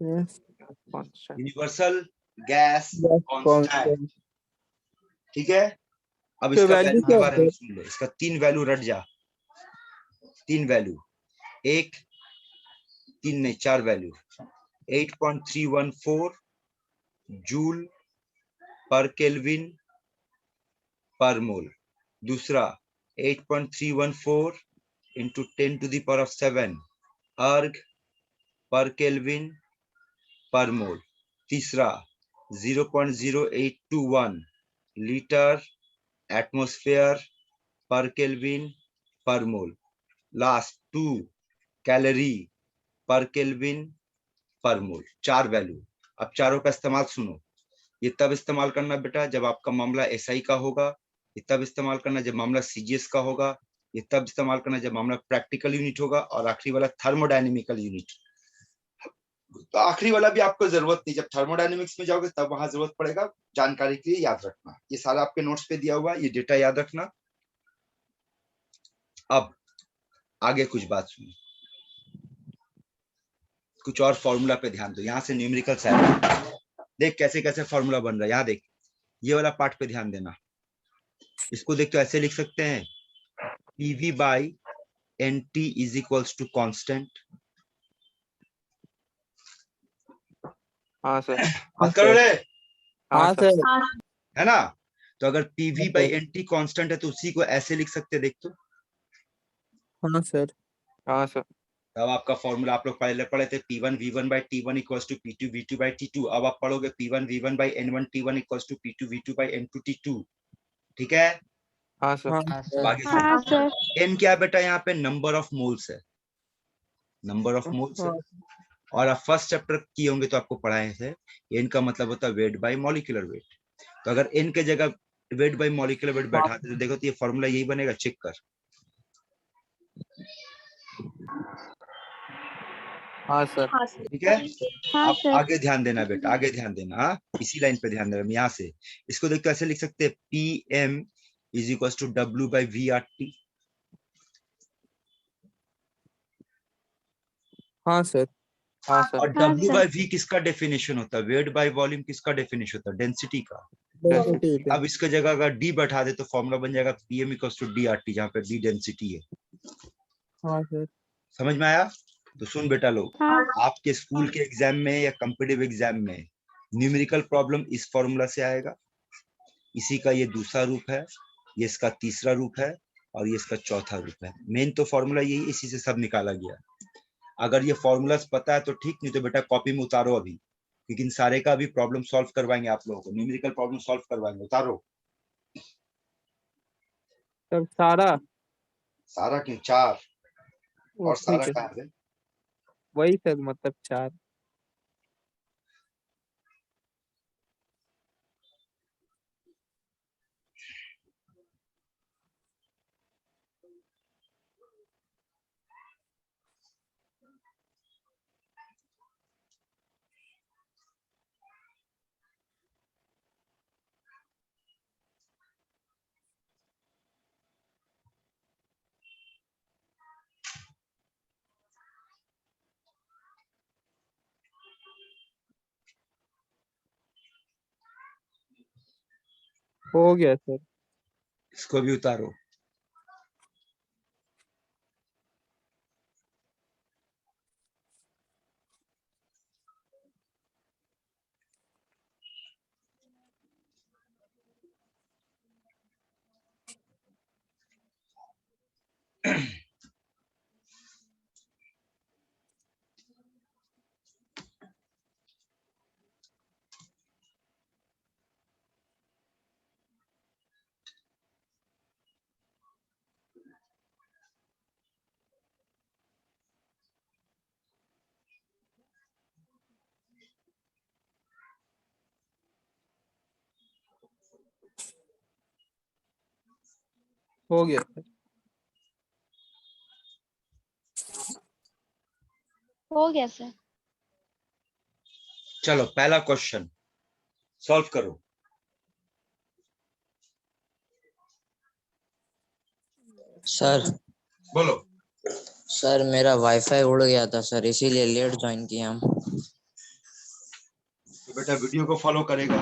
Gas universal gas constant, constant. ठीक है। अब तो इसका वैल्यू वैल्यू के क्या बारे में सुन लो। इसका 3 वैल्यू रट जा, 3 वैल्यू, 3 नहीं 4 वैल्यू। 8.314 जूल पर केल्विन पर मोल। दूसरा 8.314 into 10 to the power of 7 erg पर केल्विन पर मोल। तीसरा 0.0821 लीटर एटमॉस्फेयर पर केल्विन पर मोल। लास्ट 2 कैलोरी पर केल्विन पर मोल। 4 वैल्यू। अब चारों का इस्तेमाल सुनो। ये तब इस्तेमाल करना बेटा जब आपका मामला SI का होगा, ये तब इस्तेमाल करना जब मामला CGS का होगा, ये तब इस्तेमाल करना जब मामला प्रैक्टिकल यूनिट होगा, और आखिरी वाला थर्मोडायनेमिकल यूनिट। तो आखिरी वाला भी आपको जरूरत नहीं, जब थर्मोडायनेमिक्स में जाओगे तब वहां जरूरत पड़ेगा। जानकारी के लिए याद रखना, ये सारा आपके नोट्स पे दिया हुआ, ये डेटा याद रखना। अब आगे कुछ बात सुनिए, कुछ और फॉर्मूला पे ध्यान दो। यहाँ से न्यूमेरिकल साइड देख कैसे कैसे फॉर्मूला बन रहा है। यहाँ देख, ये वाला पार्ट पे ध्यान देना। इसको देख तो ऐसे लिख सकते हैं, PV by N T is equals to constant. हाँ सर। बात करो रे, हाँ हाँ सर। सर। हाँ है ना? तो अगर पीवी हाँ by sir. N T constant है तो उसी को ऐसे लिख सकते हैं, देख तो। हाँ सर। हाँ सर। अब आपका फॉर्मूला आप लोग पहले पढ़े थे, P1 V1 by T1 equals to P2 V2 by T2। अब आप पढ़ोगे P1 V1 by N1 T1 equals to P2 V2 by N2 T2। ठीक है? हाँ सर। हाँ अब सर। आगे सुनो। हाँ सर। N क्या है बेटा? यहाँ पे नंबर ऑफ मोल्स है, नंबर ऑफ मोल्स है। हाँ और आप फर्स्ट चैप्टर किए होंगे तो आपको पढ़ाए थे, N का मतलब होता है वेट बाय मॉलिक्यूलर वेट। तो अगर N के जगह वेट बाय मॉलिक्यूलर वेट बैठा दे तो देखो तो ये फॉर्मूला यही बनेगा, चेक कर। हाँ सर। हाँ सर। ठीक है? हाँ आप सर। आगे ध्यान देना बेटा, आगे ध्यान देना। हाँ, इसी लाइन पे ध्यान देना। यहाँ से इसको देख तो ऐसे लिख सकते हैं, P M is equal to W by V R T. हाँ सर। हाँ सर। और हाँ डब्ल्यू सर। बाई वी किसका डेफिनेशन होता है? वेट बाई वॉल्यूम किसका डेफिनेशन होता है? डेंसिटी का। डेंसिटी अब इसके जगह अगर डी बैठा दे तो फॉर्मूला बन जाएगा P M equal to D R T, जहाँ पे डी डेंसिटी है। हाँ सर। समझ में आया? तो सुन बेटा लोग, हाँ आपके स्कूल के एग्जाम में या कॉम्पिटिटिव एग्जाम में न्यूमेरिकल प्रॉब्लम इस फॉर्मूला से आएगा। इसी का ये दूसरा रूप है, ये इसका तीसरा रूप है, और ये इसका चौथा रूप है। मेन तो फॉर्मूला यही, इसी से सब निकाला गया। अगर ये फॉर्मूलास पता है तो ठीक, नहीं तो बेटा कॉपी में उतारो अभी, लेकिन सारे का अभी प्रॉब्लम सॉल्व करवाएंगे आप लोगों को, न्यूमेरिकल प्रॉब्लम सॉल्व करवाएंगे। उतारो सर सारा। सारा क्यों? 4 वो और सारा ठीक है, कहाँ है? वही सर मतलब 4। हो गया सर। इसको भी उतारो। हो गया सर। हो गया सर। चलो पहला क्वेश्चन सॉल्व करो। सर बोलो। सर मेरा वाईफाई उड़ गया था सर, इसीलिए लेट ज्वाइन किया हम। तो बेटा वीडियो को फॉलो करेगा,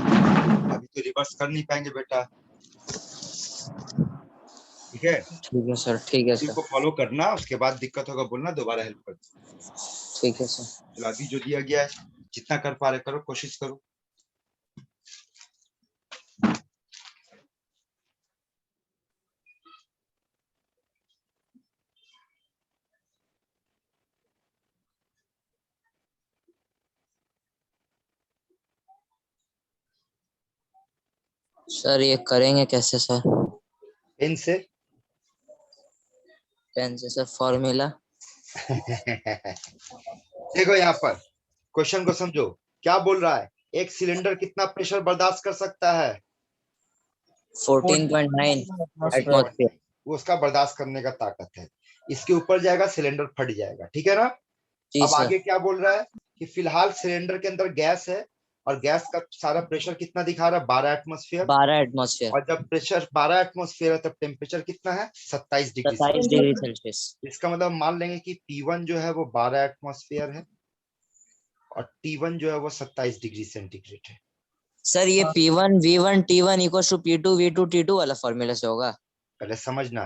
अभी तो रिवर्स कर नहीं पाएंगे बेटा। ठीक है? ठीक है सर, ठीक है वीडियो सर, को फॉलो करना, उसके बाद दिक्कत होगा बोलना, दोबारा हेल्प कर। ठीक है सर। चलो अभी जो दिया गया है जितना कर पा रहे करो, कोशिश करो। सर ये करेंगे कैसे सर? पेन से। पेन से सर, फॉर्मूला। देखो यहाँ पर क्वेश्चन को समझो, क्या बोल रहा है? एक सिलेंडर कितना प्रेशर बर्दाश्त कर सकता है? 14.9 एटमॉस्फेयर। वो उसका बर्दाश्त करने का ताकत है। इसके ऊपर जाएगा सिलेंडर फट जाएगा। ठीक है ना? जी अब सर। आगे क्या बोल रहा है कि फिलहाल सिलेंडर के अंदर गैस है और गैस का सारा प्रेशर कितना दिखा रहा है, 12 एटमॉस्फेयर। 12 एटमॉस्फेयर, और जब प्रेशर 12 एटमॉस्फेयर है तब टेम्परेचर कितना है, 27 डिग्री 27 डिग्री सेल्सियस। इसका मतलब मान लेंगे कि P1 जो है वो 12 एटमॉस्फेयर है और T1 जो है वो 27 डिग्री सेंटीग्रेड है। सर ये P1 V1 T1 equal to P2 V2 T2 वाला फॉर्मूला से होगा। पहले समझना,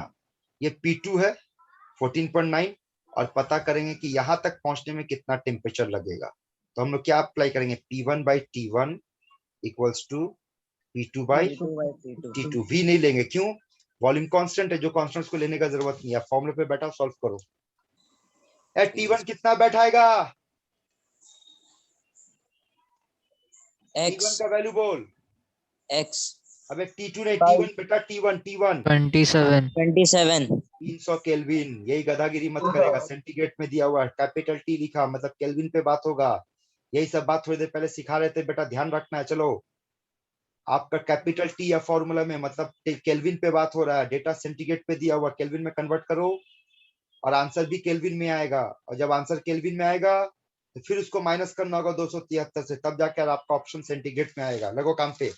ये P2 है 14.9 और पता करेंगे कि यहां तक पहुंचने में कितना टेम्परेचर लगेगा। तो हम लोग क्या अप्लाई करेंगे, P1 by T1 equals to P2 by T2। V नहीं लेंगे, क्यों, वॉल्यूम कांस्टेंट है, जो कांस्टेंट्स को लेने का जरूरत नहीं है। फॉर्मूले पे बैठा सॉल्व करो। T1 कितना बैठाएगा, X T1 का वैल्यू बोल। X अबे T2 नहीं, T1 बेटा, T1 27 27 300 केल्विन। यही गधागिरी मत करेगा, सेंटीग्रेड में दिया हुआ है, कैपिटल T लिखा मतलब केल्विन पे बात होगा। यही सब बात थोड़ी देर पहले सिखा रहे थे बेटा, ध्यान रखना है। चलो, आपका कैपिटल T या फॉर्मूला में मतलब केल्विन पे बात हो रहा है, डेटा सेंटीग्रेड पे दिया हुआ, केल्विन में कन्वर्ट करो और आंसर भी केल्विन में आएगा। और जब आंसर केल्विन में आएगा तो फिर उसको माइनस करना होगा 273 से, तब जाकर आपका ऑप्शन सेंटीग्रेड में आएगा। लगो काम पे।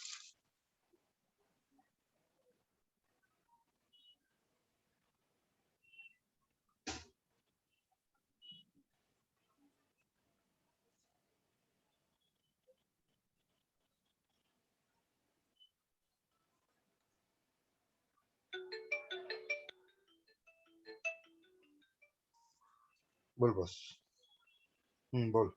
बोल बॉस। बोल।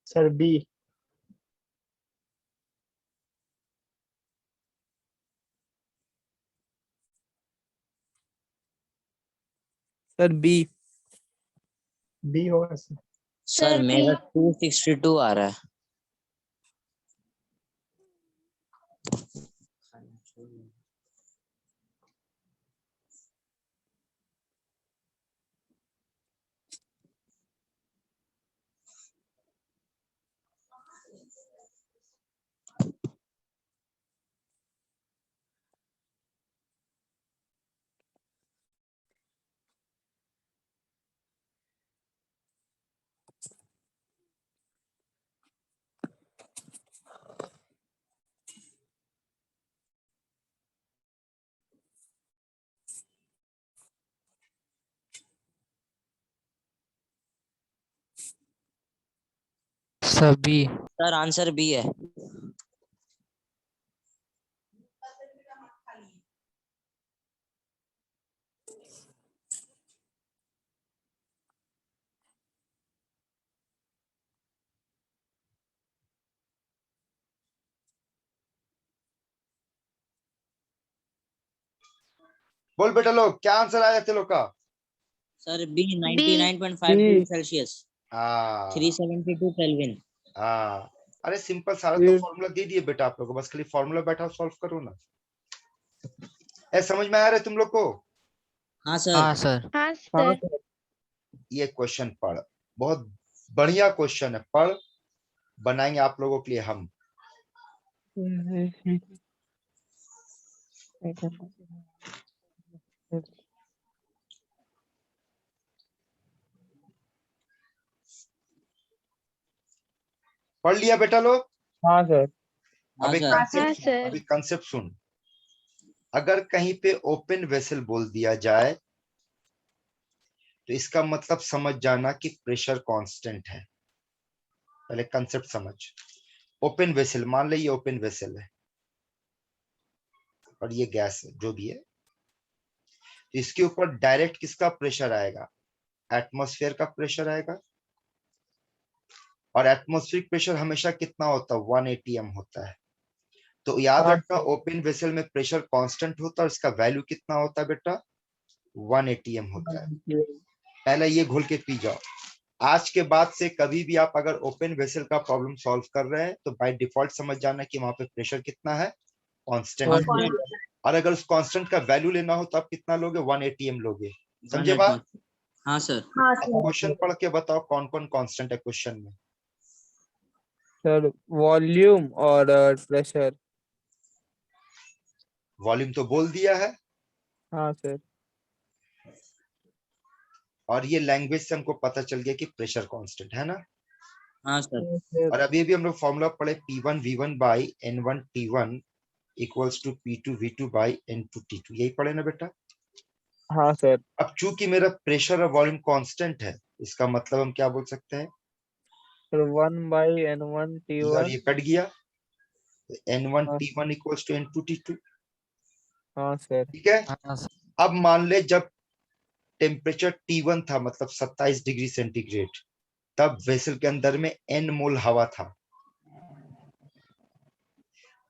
Sir B. Sir B. B होगा सर। सर Sir, मेरा B. 262 आ रहा है। सभी सर आंसर बी है। बोल बेटा लोग, क्या आंसर आया थे लोग का। Sir B B. 99.5 degree Celsius, हाँ 372 केल्विन। हाँ, अरे सिंपल, सारा तो फिर फॉर्मूला दे दिए बेटा आप लोगों को, बस खाली फॉर्मूला बैठा सॉल्व करो ना। समझ में आ रहा है तुम लोग को। हाँ सर। हाँ सर। हाँ sir. ये क्वेश्चन पढ़, बहुत बढ़िया क्वेश्चन है, पढ़, बनाएंगे आप लोगों के लिए हम। पढ़ लिया बेटा लोग। हाँ सर। हाँ अभी सर। हाँ कंसेप्ट, sir. अभी कंसेप्ट सुन। अगर कहीं पे ओपन वेसल बोल दिया जाए तो इसका मतलब समझ जाना कि प्रेशर कांस्टेंट है। पहले कंसेप्ट समझ। ओपन वेसल, मान ले ये ओपन वेसल है और ये गैस है, जो भी है, तो इसके ऊपर डायरेक्ट किसका प्रेशर आएगा, एटमॉस्फेयर का प्रेशर आएगा। और एटमॉस्फेरिक प्रेशर हमेशा कितना होता है, 1 atm होता है। तो याद हाँ, रखना ओपन वेसल में प्रेशर कांस्टेंट होता है और इसका वैल्यू कितना होता है बेटा 1 atm होता है। पहले ये घोल के पी जाओ। आज के बाद से कभी भी आप अगर ओपन वेसल का प्रॉब्लम सॉल्व कर रहे हैं तो बाय डिफॉल्ट समझ जाना कि वहां पे प्रेशर कितना है कांस्टेंट है। और अगर उस कांस्टेंट का वैल्यू लेना हो तो आप कितना लोगे 1 atm लोगे। समझे बात? हाँ सर। क्वेश्चन पढ़ के बताओ कौन कौन कांस्टेंट है क्वेश्चन में। सर वॉल्यूम और प्रेशर। वॉल्यूम तो बोल दिया है हाँ सर। और ये लैंग्वेज से हमको पता चल गया कि प्रेशर कांस्टेंट है ना। हाँ सर। और अभी भी हम लोग फॉर्मूला पढ़े P1 V1 by N1 T1 equals to P2 V2 by N2 T2, यही पढ़े ना बेटा। हाँ सर। अब चूंकि मेरा प्रेशर और वॉल्यूम कांस्टेंट है इसका मतलब हम क्या बोल सकते हैं सर 1/N1 T और T1। ये कट गया N1 हाँ T1 equals to N2 T2। हाँ सर। ठीक है। हाँ सर। अब मान ले जब टेम्परेचर T1 था मतलब 27 डिग्री सेंटीग्रेड तब वेसल के अंदर में N मोल हवा था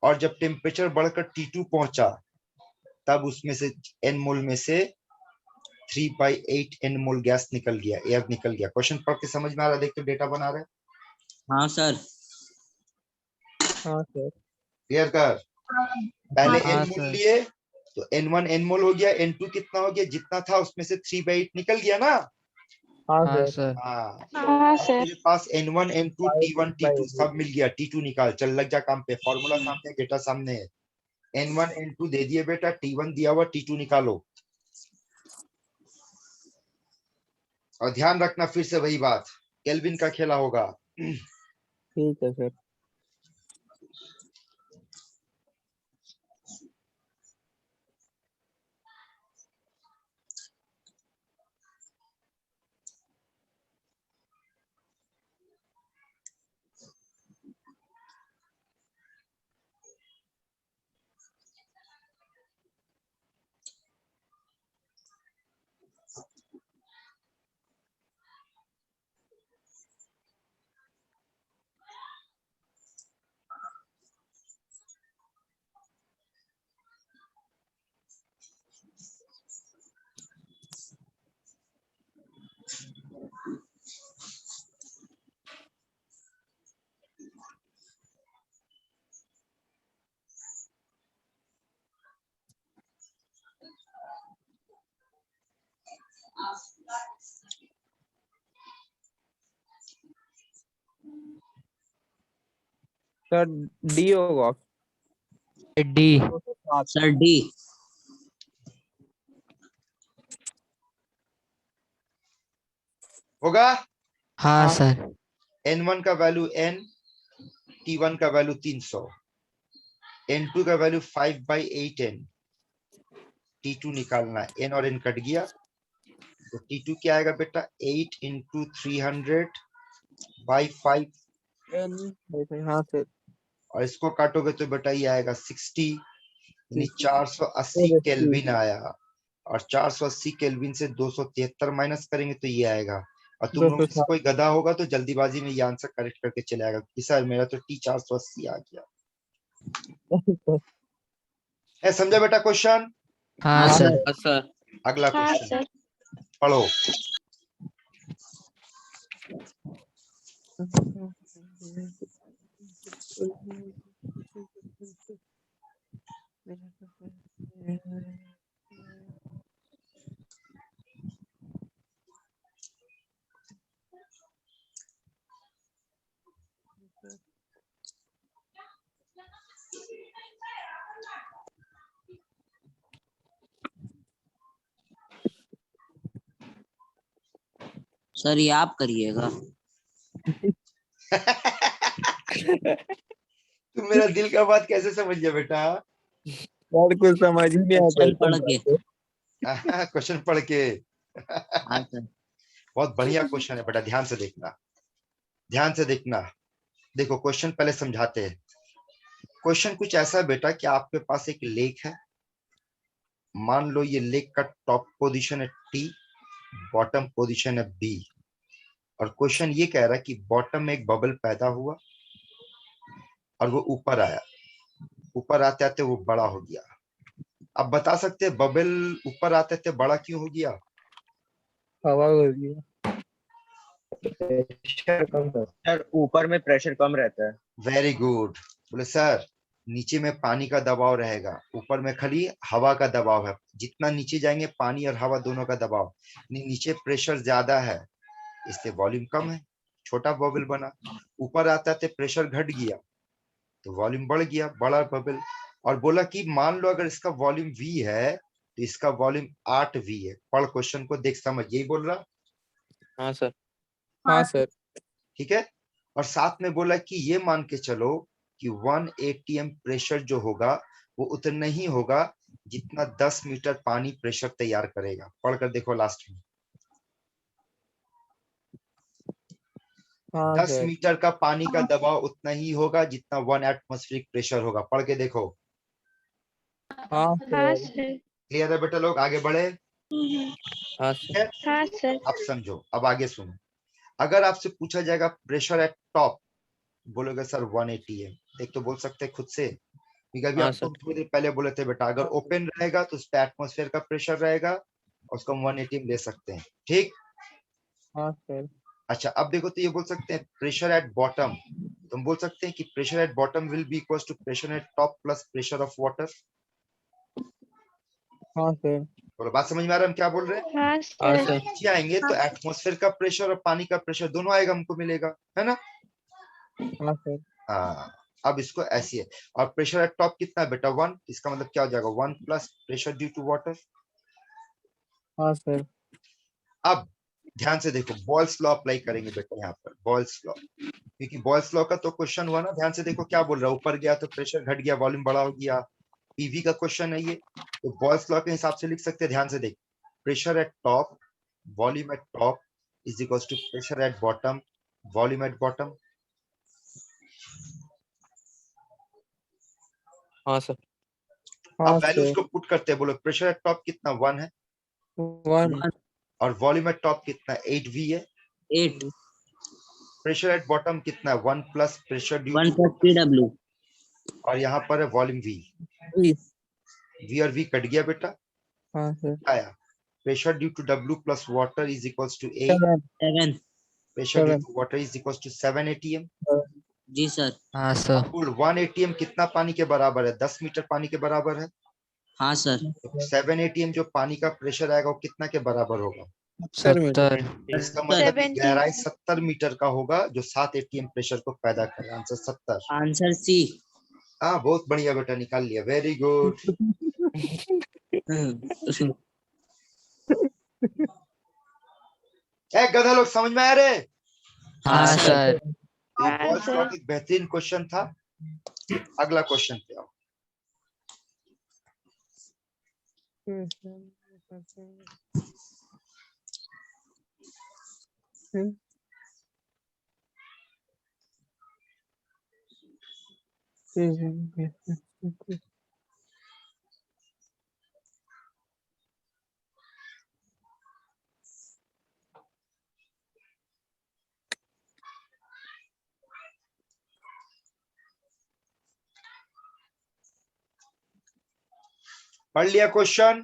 और जब टेम्परेचर बढ़कर T2 पहुंचा तब उसमें से N मोल में से 3/8 N मोल गैस निकल गया, एयर निकल गया। क्वेश्चन पढ़ के समझ में आ रहा है? देखते डेटा बना रहे हाँ सर। हाँ सर। क्लियर कर। पहले हाँ N मोल सर। लिए तो N1 N मोल हो गया, N2 कितना हो गया जितना था उसमें से 3/8 निकल गया ना। हाँ हाँ सर। सर। हाँ हाँ अब सर। तेरे पास N1 N2 T1 T2 5/8। सब मिल गया। T2 निकाल, चल लग जा काम पे। फॉर्मूला सामने है, डेटा सामने है। N1 N2 दे दिए बेटा, T1 दिया हुआ, T2 निकालो। और ध्यान रखना फिर से वही बात, केल्विन का खेला होगा। ठीक है सर। सर डी होगा। डी। 207। Sir D. होगा। हाँ हाँ सर। N1 का वैल्यू N, T1 का वैल्यू 300, N2 का वैल्यू 5/8 N, T2 निकालना है। N और N कट गया तो T2 क्या आएगा बेटा 8 × 300/5 हाँ सर। और इसको काटोगे तो बेटा ये आएगा 60 यानी 60। 480 केल्विन आया। और 480 केल्विन से 273 माइनस करेंगे तो ये आएगा। और तुम लोग में से 207। कोई गधा होगा तो जल्दीबाजी में ये आंसर करेक्ट करके चले आएगा कि सर मेरा तो T 480 आ गया है। समझा बेटा क्वेश्चन? हाँ हाँ सर। सर। सर। अगला हाँ क्वेश्चन सर। पढ़ो। सर ये आप करिएगा। तुम मेरा दिल का बात कैसे समझ गया बेटा? सर कुछ समझ ही नहीं आता क्वेश्चन पढ़ के। क्वेश्चन पढ़ के। हाँ सर। बहुत बढ़िया क्वेश्चन है बेटा, ध्यान से देखना, ध्यान से देखना। देखो क्वेश्चन पहले समझाते हैं। क्वेश्चन कुछ ऐसा है बेटा कि आपके पास एक लेक है। मान लो ये लेक का टॉप पोजीशन है T, बॉटम पोजीशन है B। और क्वेश्चन ये कह रहा है कि बॉटम में एक बबल पैदा हुआ और वो ऊपर आया। ऊपर आते आते वो बड़ा हो गया। अब बता सकते हैं बबल ऊपर आते आते बड़ा क्यों हो गया? हवा हो गई। प्रेशर कम कर। सर ऊपर में प्रेशर कम रहता है। Very good. बोले सर नीचे में पानी का दबाव रहेगा, ऊपर में खाली हवा का दबाव है। जितना नीचे जाएंगे पानी और हवा दोनों का दबाव, नीचे प्रेशर ज्यादा है इसलिए वॉल्यूम कम है, छोटा बबल बना। ऊपर आता थे प्रेशर घट गया तो वॉल्यूम बढ़ गया, बड़ा बबल। और बोला कि मान लो अगर इसका वॉल्यूम V है तो इसका वॉल्यूम 8V है। पढ़ क्वेश्चन को, देख समझ, यही बोल रहा। हाँ सर। हाँ सर। ठीक है। और साथ में बोला कि ये मान के चलो कि 1 atm प्रेशर जो होगा वो उतना ही होगा जितना 10 मीटर पानी प्रेशर तैयार करेगा। पढ़कर देखो लास्ट में। हाँ 10 सर। मीटर का पानी का दबाव उतना ही होगा जितना 1 एटमॉस्फेरिक प्रेशर होगा। पढ़ के देखो। हाँ हाँ सर। सर। क्लियर है बेटा? लोग आगे बढ़े। हाँ ठीक सर। है, हाँ सर। अब समझो, अब आगे सुनो। अगर आपसे पूछा जाएगा प्रेशर एट टॉप, बोलोगे सर 1 atm। एक तो बोल सकते हैं खुद से, क्योंकि अभी हाँ आपको सर। थोड़ी देर पहले बोले थे बेटा अगर ओपन रहेगा तो उस पर एटमॉस्फेयर का प्रेशर रहेगा और उसको हम 1 atm ले सकते हैं। ठीक। हाँ सर। अच्छा अब देखो, तो ये बोल सकते हैं प्रेशर एट बॉटम, तुम बोल सकते हैं कि pressure at bottom will be equal to pressure at top plus pressure of water. हाँ सर। बोलो बात समझ में आ रहा है हम क्या बोल रहे हैं? हाँ हाँ सर। सर। नीचे आएंगे तो एटमॉस्फेयर का प्रेशर और पानी का प्रेशर दोनों आएगा, हमको मिलेगा, है ना? हाँ सर। हाँ। अब इसको ऐसी है। और प्रेशर एट टॉप कितना है बेटा? 1। इसका मतलब क्या हो जाएगा? 1 plus pressure due to water. हाँ सर। अब ध्यान से देखो, बॉयल्स लॉ अप्लाई करेंगे बेटा यहाँ पर, बॉयल्स लॉ, क्योंकि बॉयल्स लॉ का तो क्वेश्चन हुआ ना। ध्यान से देखो क्या बोल रहा है, ऊपर गया तो प्रेशर घट गया, वॉल्यूम बड़ा हो गया, पीवी का क्वेश्चन है ये। तो बॉयल्स लॉ के हिसाब से लिख सकते हैं। ध्यान से देख, pressure at top volume at top is equal to pressure at bottom volume at bottom. हाँ सर। अब हाँ वैल्यूज सर। को पुट करते हैं। बोलो प्रेशर एट टॉप कितना? 1 है। 1 और वॉल्यूम एट टॉप कितना? 8V है। 8 प्रेशर एट बॉटम कितना है? 1 plus pressure due 1 to, plus PW और यहाँ पर है वॉल्यूम V। 3। V और V कट गया बेटा, हाँ सर। आया। Pressure due to W plus water is equal to 8। 7। 7 pressure due 7। To water is equal to 7 atm। जी सर। हाँ सर। अब बोल 1 atm कितना पानी के बराबर है? 10 मीटर पानी के बराबर है। हाँ सर। तो 7 atm जो पानी का प्रेशर आएगा वो कितना के बराबर होगा? 70। इसका मतलब कि 70। गहराई 70 मीटर का होगा जो 7 atm प्रेशर को पैदा करे। आंसर 70। Answer C. हाँ बहुत बढ़िया बेटा, निकाल लिया, वेरी गुड। ए गधा लोग समझ में आ रहे? हाँ हाँ सर। ये हाँ बॉयल्स लॉ सर। एक बेहतरीन क्वेश्चन था। अगला क्वेश्चन पे आओ। पढ़ लिया क्वेश्चन?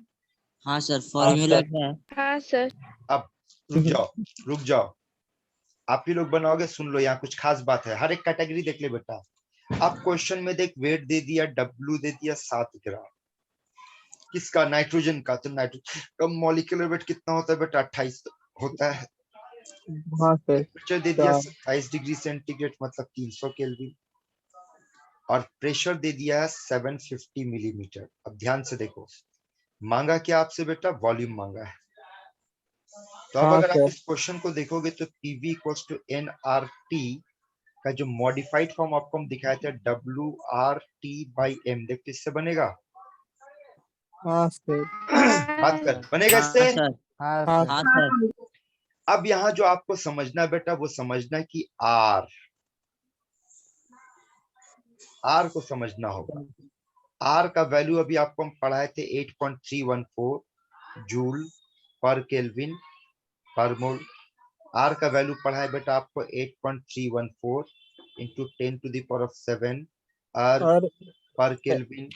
हाँ सर। फॉर्मूला क्या है? हाँ सर। अब रुक जाओ, रुक जाओ, आप ही लोग बनाओगे, सुन लो, यहाँ कुछ खास बात है। हर एक कैटेगरी देख ले बेटा। अब क्वेश्चन में देख, वेट दे दिया, W दे दिया 7 ग्राम, किसका? नाइट्रोजन का। तो नाइट्रोजन का मॉलिक्यूलर वेट कितना होता है बेटा? 28 होता है। हाँ सर। टेम्परेचर दे दिया 27 डिग्री सेंटीग्रेड मतलब 300 केल्विन, और प्रेशर दे दिया है 750 मिलीमीटर। अब ध्यान से देखो, मांगा क्या आपसे बेटा? वॉल्यूम मांगा है। तो अब हाँ अगर आप सर। इस क्वेश्चन को देखोगे तो PV इक्वल्स टू nRT का जो मॉडिफाइड फॉर्म आपको हम दिखाए थे WRT/m, देखते इससे बनेगा? हाँ सर। बात कर, बनेगा हाँ इससे? सर। हाँ हाँ सर। हाँ सर। अब यहाँ जो आपको समझना है बेटा, वो समझना है कि R को समझना होगा। R का वैल्यू अभी आपको हम पढ़ाए थे 8.314 जूल पर केल्विन पर मोल। R का वैल्यू पढ़ा है बेटा आपको 8.314 into 10 to the power of 7 और पर केल्विन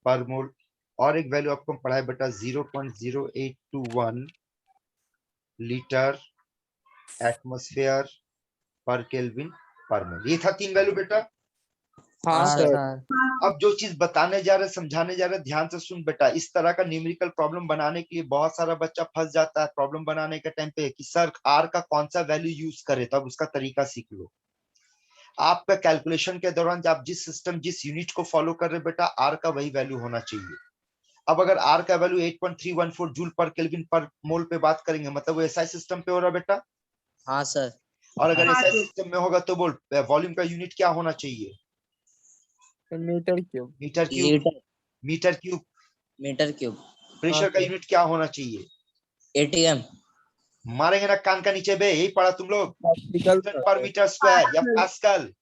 पर मोल, और एक वैल्यू आपको पढ़ा है बेटा 0.0821 लीटर एटमॉस्फेयर पर केल्विन पर मोल। ये था 3 वैल्यू बेटा। हाँ हाँ सर। सर। अब जो चीज बताने जा रहे समझाने जा रहे ध्यान से सुन बेटा। इस तरह का न्यूमेरिकल प्रॉब्लम बनाने के लिए बहुत सारा बच्चा फंस जाता है प्रॉब्लम बनाने के टाइम पे कि सर आर का कौन सा वैल्यू यूज करे, तब उसका तरीका सीख लो। आपका कैलकुलेशन के दौरान जब जिस सिस्टम जिस यूनिट को फॉलो कर रहे बेटा, आर का वही वैल्यू होना चाहिए। अब अगर आर का वैल्यू 8.314 जूल पर केल्विन पर मोल पे बात करेंगे, मतलब वो एसआई सिस्टम पे हो रहा बेटा। हाँ सर। और अगर एसआई सिस्टम में होगा तो बोल वॉल्यूम का यूनिट क्या होना चाहिए? Metre cube. Metre cube. Litre. Metre cube. Metre cube. Pressure का सर। यूनिट क्या होना चाहिए? एटीएम। मारेंगे ना कान का नीचे बे, यही पढ़ा तुम लोग। Practical Newton per metre square या पास्कल।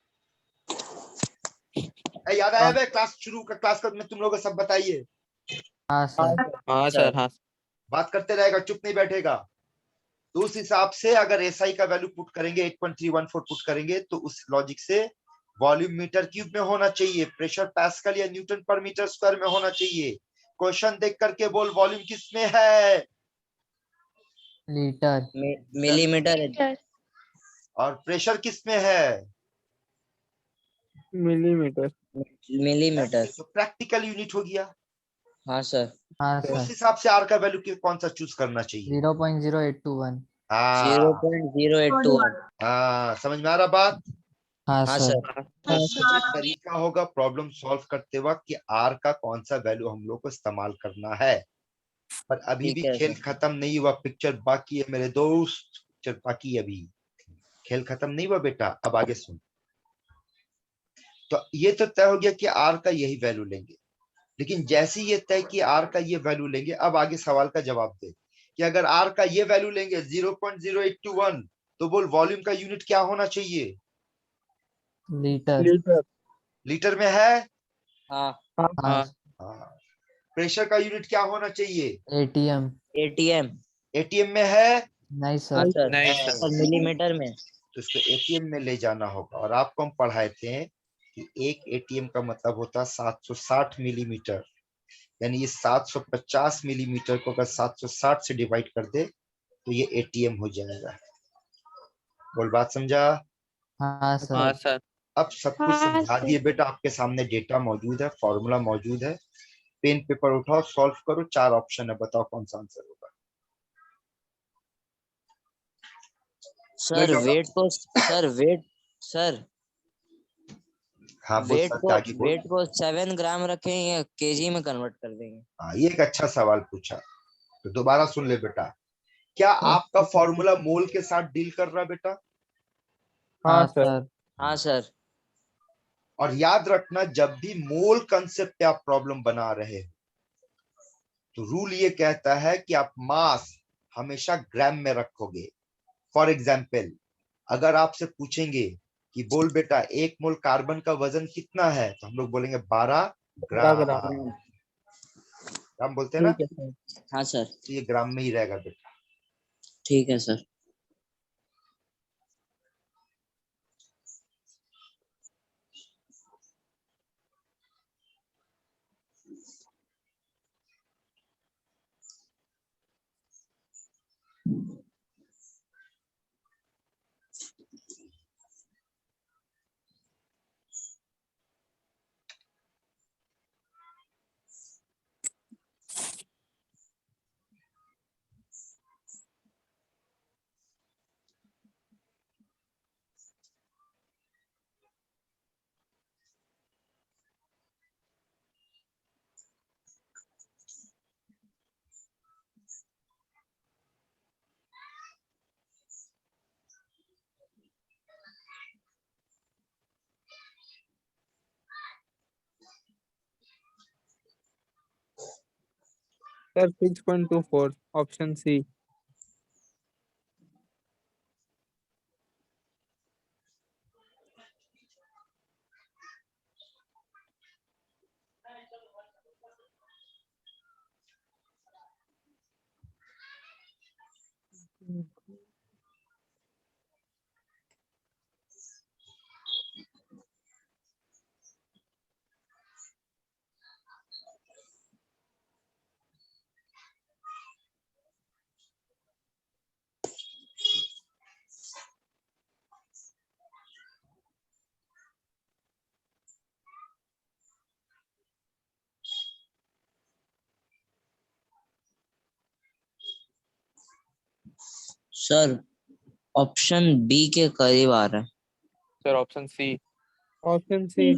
याद आया बे? क्लास शुरू का क्लास का में तुम लोग को सब बताइए। हाँ सर। हाँ सर। हाँ बात करते रहेगा, चुप नहीं बैठेगा। तो उस हिसाब से अगर एसआई का वैल्यू पुट करेंगे 8.314 पुट करेंगे तो उस लॉजिक से वॉल्यूम मीटर क्यूब में होना चाहिए, प्रेशर पास्कल या न्यूटन पर मीटर स्क्वायर में होना चाहिए। क्वेश्चन देख करके बोल वॉल्यूम किस में है? लीटर। मिलीमीटर। मीटर। और प्रेशर किस में है? मिलीमीटर। मिलीमीटर। तो प्रैक्टिकल यूनिट हो गया। हाँ सर। हाँ तो उस सर। हिसाब से आर का वैल्यू कौन सा चूज करना चाहिए? 0.0821। जीरो हाँ point zero eight two one हाँ, समझ में आ रहा बात? हाँ हाँ सर। सर। तो ये तरीका होगा प्रॉब्लम सॉल्व करते वक्त कि आर का कौन सा वैल्यू हम लोग को इस्तेमाल करना है। पर अभी भी ठीक है खेल सर। खत्म नहीं हुआ, पिक्चर बाकी है मेरे दोस्त, पिक्चर बाकी है अभी। खेल खत्म नहीं हुआ बेटा, अब आगे सुन। तो ये तो तय हो गया कि आर का यही वैल्यू लेंगे, लेकिन जैसे ये तय कि आर का ये वैल्यू लेंगे, अब आगे सवाल का जवाब दे कि अगर आर का ये वैल्यू लेंगे 0.0821 तो बोल वॉल्यूम का यूनिट क्या होना चाहिए? लीटर। लीटर। लीटर में है। हाँ। हाँ। हाँ। प्रेशर का यूनिट क्या होना चाहिए? एटीएम। एटीएम। एटीएम में है। नहीं हाँ सर। सर। नहीं है। सर। और मिलीमीटर में। तो इसको एटीएम में ले जाना होगा। और आपको हम पढ़ाए थे कि एक एटीएम का मतलब होता है 760 मिलीमीटर, यानी ये 750 मिलीमीटर को अगर 760 से डिवाइड कर दे तो ये एटीएम हो जाएगा। बोल बात समझा? हाँ हाँ सर। सर। अब सब कुछ हाँ समझा सर। दिए बेटा, आपके सामने डेटा मौजूद है, फॉर्मूला मौजूद है। पेन पेपर उठाओ, सॉल्व करो। 4 ऑप्शन है, बताओ कौन सा आंसर होगा। समझ सर लो ना? वेट को सर वेट सर हाँ बोल वेट सर, को आगे बोल। वेट को 7 ग्राम रखें या केजी में कन्वर्ट कर देंगे? हाँ, ये एक अच्छा सवाल पूछा। तो दोबारा सुन ले बेटा। क्या आपका फॉर्मूला मोल के साथ डील कर रहा है बेटा? हाँ सर। हाँ सर। और याद रखना, जब भी मोल कंसेप्ट पे आप प्रॉब्लम बना रहे हो तो रूल ये कहता है कि आप मास हमेशा ग्राम में रखोगे। फॉर एग्जाम्पल, अगर आपसे पूछेंगे कि बोल बेटा 1 मोल कार्बन का वजन कितना है, तो हम लोग बोलेंगे 12 ग्राम। ग्राम बोलते हैं ना? ठीक है सर। हाँ सर। तो ये ग्राम में ही रहेगा बेटा। ठीक है सर। Sir 6.24 option C. Sir option B के करीब आ रहा है। Sir option C. Option C.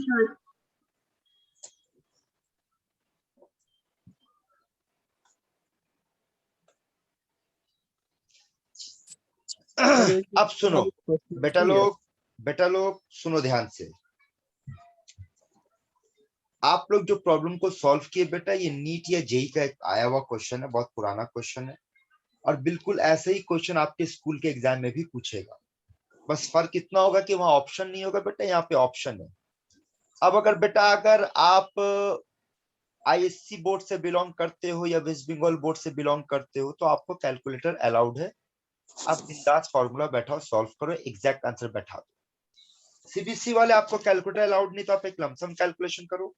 अब सुनो बेटा लोग सुनो ध्यान से। आप लोग जो प्रॉब्लम को सॉल्व किए बेटा, ये नीट या जेई का एक आया हुआ क्वेश्चन है, बहुत पुराना क्वेश्चन है, और बिल्कुल ऐसे ही क्वेश्चन आपके स्कूल के एग्जाम में भी पूछेगा। बस फर्क इतना होगा कि वहां ऑप्शन नहीं होगा बेटा, यहाँ पे ऑप्शन है। अब अगर आप आईएससी बोर्ड से बिलोंग करते हो या वेस्ट बंगाल बोर्ड से बिलोंग करते हो, तो आपको कैलकुलेटर अलाउड है। आप बिंदास फॉर्मूला बैठाओ, सॉल्व करो, एग्जैक्ट आंसर बैठा दो। सीबीएसई वाले आपको कैलकुलेटर अलाउड नहीं, तो आप एक लमसम कैलकुलेशन करो।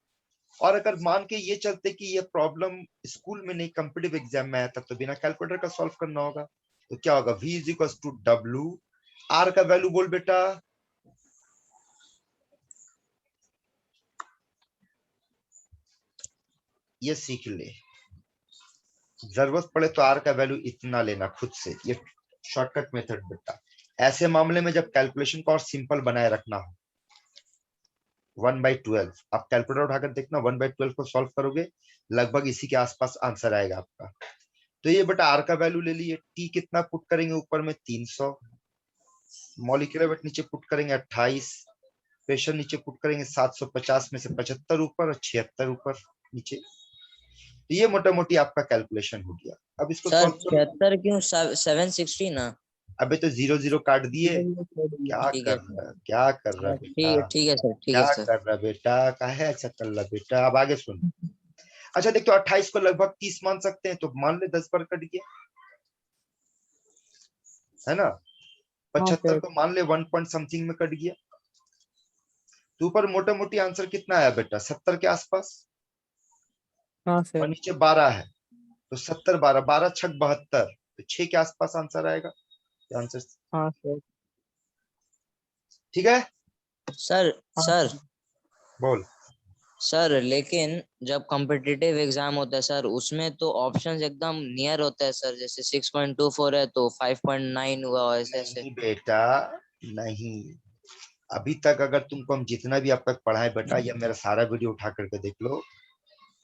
और अगर मान के ये चलते कि ये प्रॉब्लम स्कूल में नहीं कॉम्पिटिटिव एग्जाम में आया, तब तो बिना कैलकुलेटर का सॉल्व करना होगा। तो क्या होगा, V is equal to W। R का वैल्यू बोल बेटा, ये सीख ले, जरूरत पड़े तो R का वैल्यू इतना लेना खुद से, ये शॉर्टकट मेथड बेटा। ऐसे मामले में जब कैलकुलेशन को और सिंपल बनाए रखना हो, 1/12 आप कैलकुलेटर उठाकर देखना, 1/12 को सॉल्व करोगे लगभग इसी के आसपास आंसर आएगा आपका। तो ये बेटा R का वैल्यू ले लिए, T कितना पुट करेंगे ऊपर में 300, मॉलिक्यूलर वेट नीचे पुट करेंगे 28, प्रेशर नीचे पुट करेंगे 750 में से 75 ऊपर और 76 ऊपर नीचे। तो ये मोटा मोटी आपका कैलकुलेशन हो गया। अब इसको सर सॉल्व करो। 76 क्यों, 760 ना। अबे तो 0 0 काट दिए। क्या ठीक कर है रहा है, क्या कर रहा है बेटा, ठीक है सर, ठीक क्या है सर। कर रहा है बेटा, काहे ऐसा कर रहा बेटा। अब आगे सुन। अच्छा देखो, 28 को लगभग 30 मान सकते हैं, तो मान ले 10 बार कट गया, है ना। 75 को मान ले 1 पॉइंट समथिंग में कट गया। तो ऊपर मोटा मोटी आंसर कितना आया बेटा, 70 के आसपास। हाँ और सर। नीचे 12 है, तो 70 12 12 छक 72, तो 6 के आसपास आंसर आएगा। आंसर हाँ सर। ठीक है। सर सर बोल। सर लेकिन जब कॉम्पिटिटिव एग्जाम होता है सर, उसमें तो ऑप्शंस एकदम नियर होता है सर, जैसे 6.24 है तो 5.9 हुआ, ऐसे ऐसे। नहीं बेटा, नहीं। अभी तक अगर तुमको हम जितना भी अब तक पढ़ाए बेटा, या मेरा सारा वीडियो उठा करके देख लो,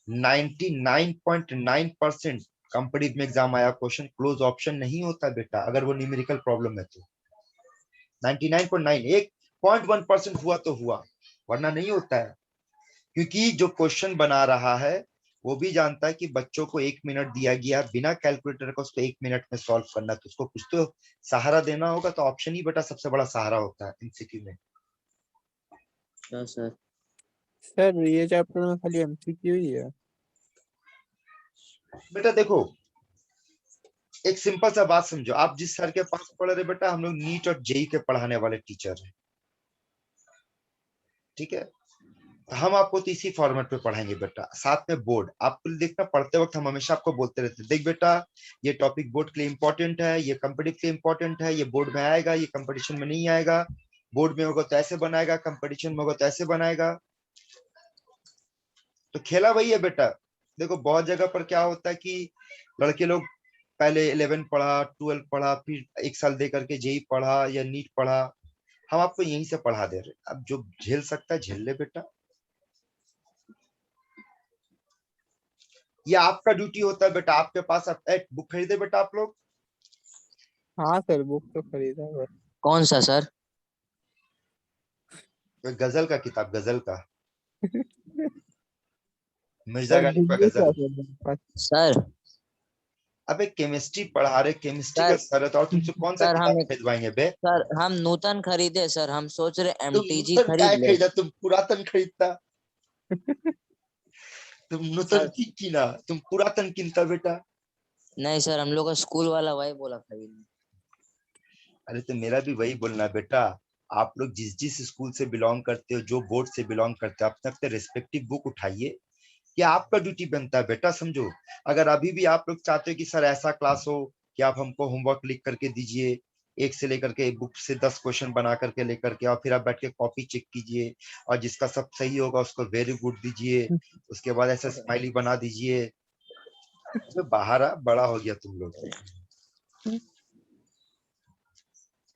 99.9% कॉम्पिटिटिव में एग्जाम आया क्वेश्चन क्लोज ऑप्शन नहीं होता बेटा, अगर वो न्यूमेरिकल प्रॉब्लम है तो। 99.9, 1.1% हुआ तो हुआ, वरना नहीं होता है। क्योंकि जो क्वेश्चन बना रहा है वो भी जानता है कि बच्चों को 1 मिनट दिया गया, बिना कैलकुलेटर का उसको 1 मिनट में सॉल्व करना है, तो उसको कुछ तो सहारा देना होगा। तो ऑप्शन ही बेटा सबसे बड़ा सहारा होता है एमसीक्यू में। अच्छा सर। सर ये चैप्टर में खाली एमसीक्यू ही है। बेटा देखो, एक सिंपल सा बात समझो, आप जिस सर के पास पढ़ रहे बेटा, हम लोग नीट और जेई के पढ़ाने वाले टीचर हैं, ठीक है। हम आपको तो इसी फॉर्मेट पे पढ़ाएंगे बेटा। साथ में बोर्ड आपको देखना, पढ़ते वक्त हम हमेशा आपको बोलते रहते हैं, देख बेटा ये टॉपिक बोर्ड के लिए इंपॉर्टेंट है, ये कॉम्पिटिटिव के लिए इंपॉर्टेंट है, ये बोर्ड में आएगा, ये कंपटीशन में नहीं आएगा, बोर्ड में होगा तो ऐसे बनाएगा, कंपटीशन में होगा तो ऐसे बनाएगा। तो खेला वही है बेटा। देखो बहुत जगह पर क्या होता है कि लड़के लोग पहले 11 पढ़ा, 12 पढ़ा, फिर 1 साल दे करके जेई पढ़ा या नीट पढ़ा। हम आपको यहीं से पढ़ा दे रहे, अब जो झेल सकता है झेल ले बेटा। ये आपका ड्यूटी होता है बेटा, आपके पास एक बुक खरीदे बेटा आप लोग। हाँ सर बुक तो खरीदा है। कौन सा सर? कोई गजल का किताब, गजल का, मिर्जा सर गालिब का डिग्री गजल। क्या सर मेरे पास। सर अबे केमिस्ट्री पढ़ा रहे, केमिस्ट्री का सर सर है, तो और तुमसे कौन सा सर किताब हम खरीदवाएंगे बे। सर हम नूतन खरीदे सर, हम सोच रहे तुम एमटीजी नूतन खरीद काय ले। खरीदा, तुम पुरातन खरीदता। तुम नूतन सर की कीना, तुम पुरातन किनता बेटा। नहीं सर, हम लोग का स्कूल वाला वही बोला खरीदने। अरे तो मेरा भी वही बोलना बेटा, आप लोग जिस जिस स्कूल से बिलोंग करते हो, जो बोर्ड से बिलोंग करते हो, अपने अपने रिस्पेक्टिव बुक उठाइए। ये आपका ड्यूटी बनता है बेटा, समझो। अगर अभी भी आप लोग चाहते हो कि सर ऐसा क्लास हो कि आप हमको होमवर्क लिख करके दीजिए, 1 से लेकर के बुक से 10 क्वेश्चन बना करके लेकर के, और फिर आप बैठ के कॉपी चेक कीजिए, और जिसका सब सही होगा उसको वेरी गुड दीजिए, उसके बाद ऐसा स्माइली बना दीजिए। तो बाहर आ, बड़ा हो गया तुम लोग।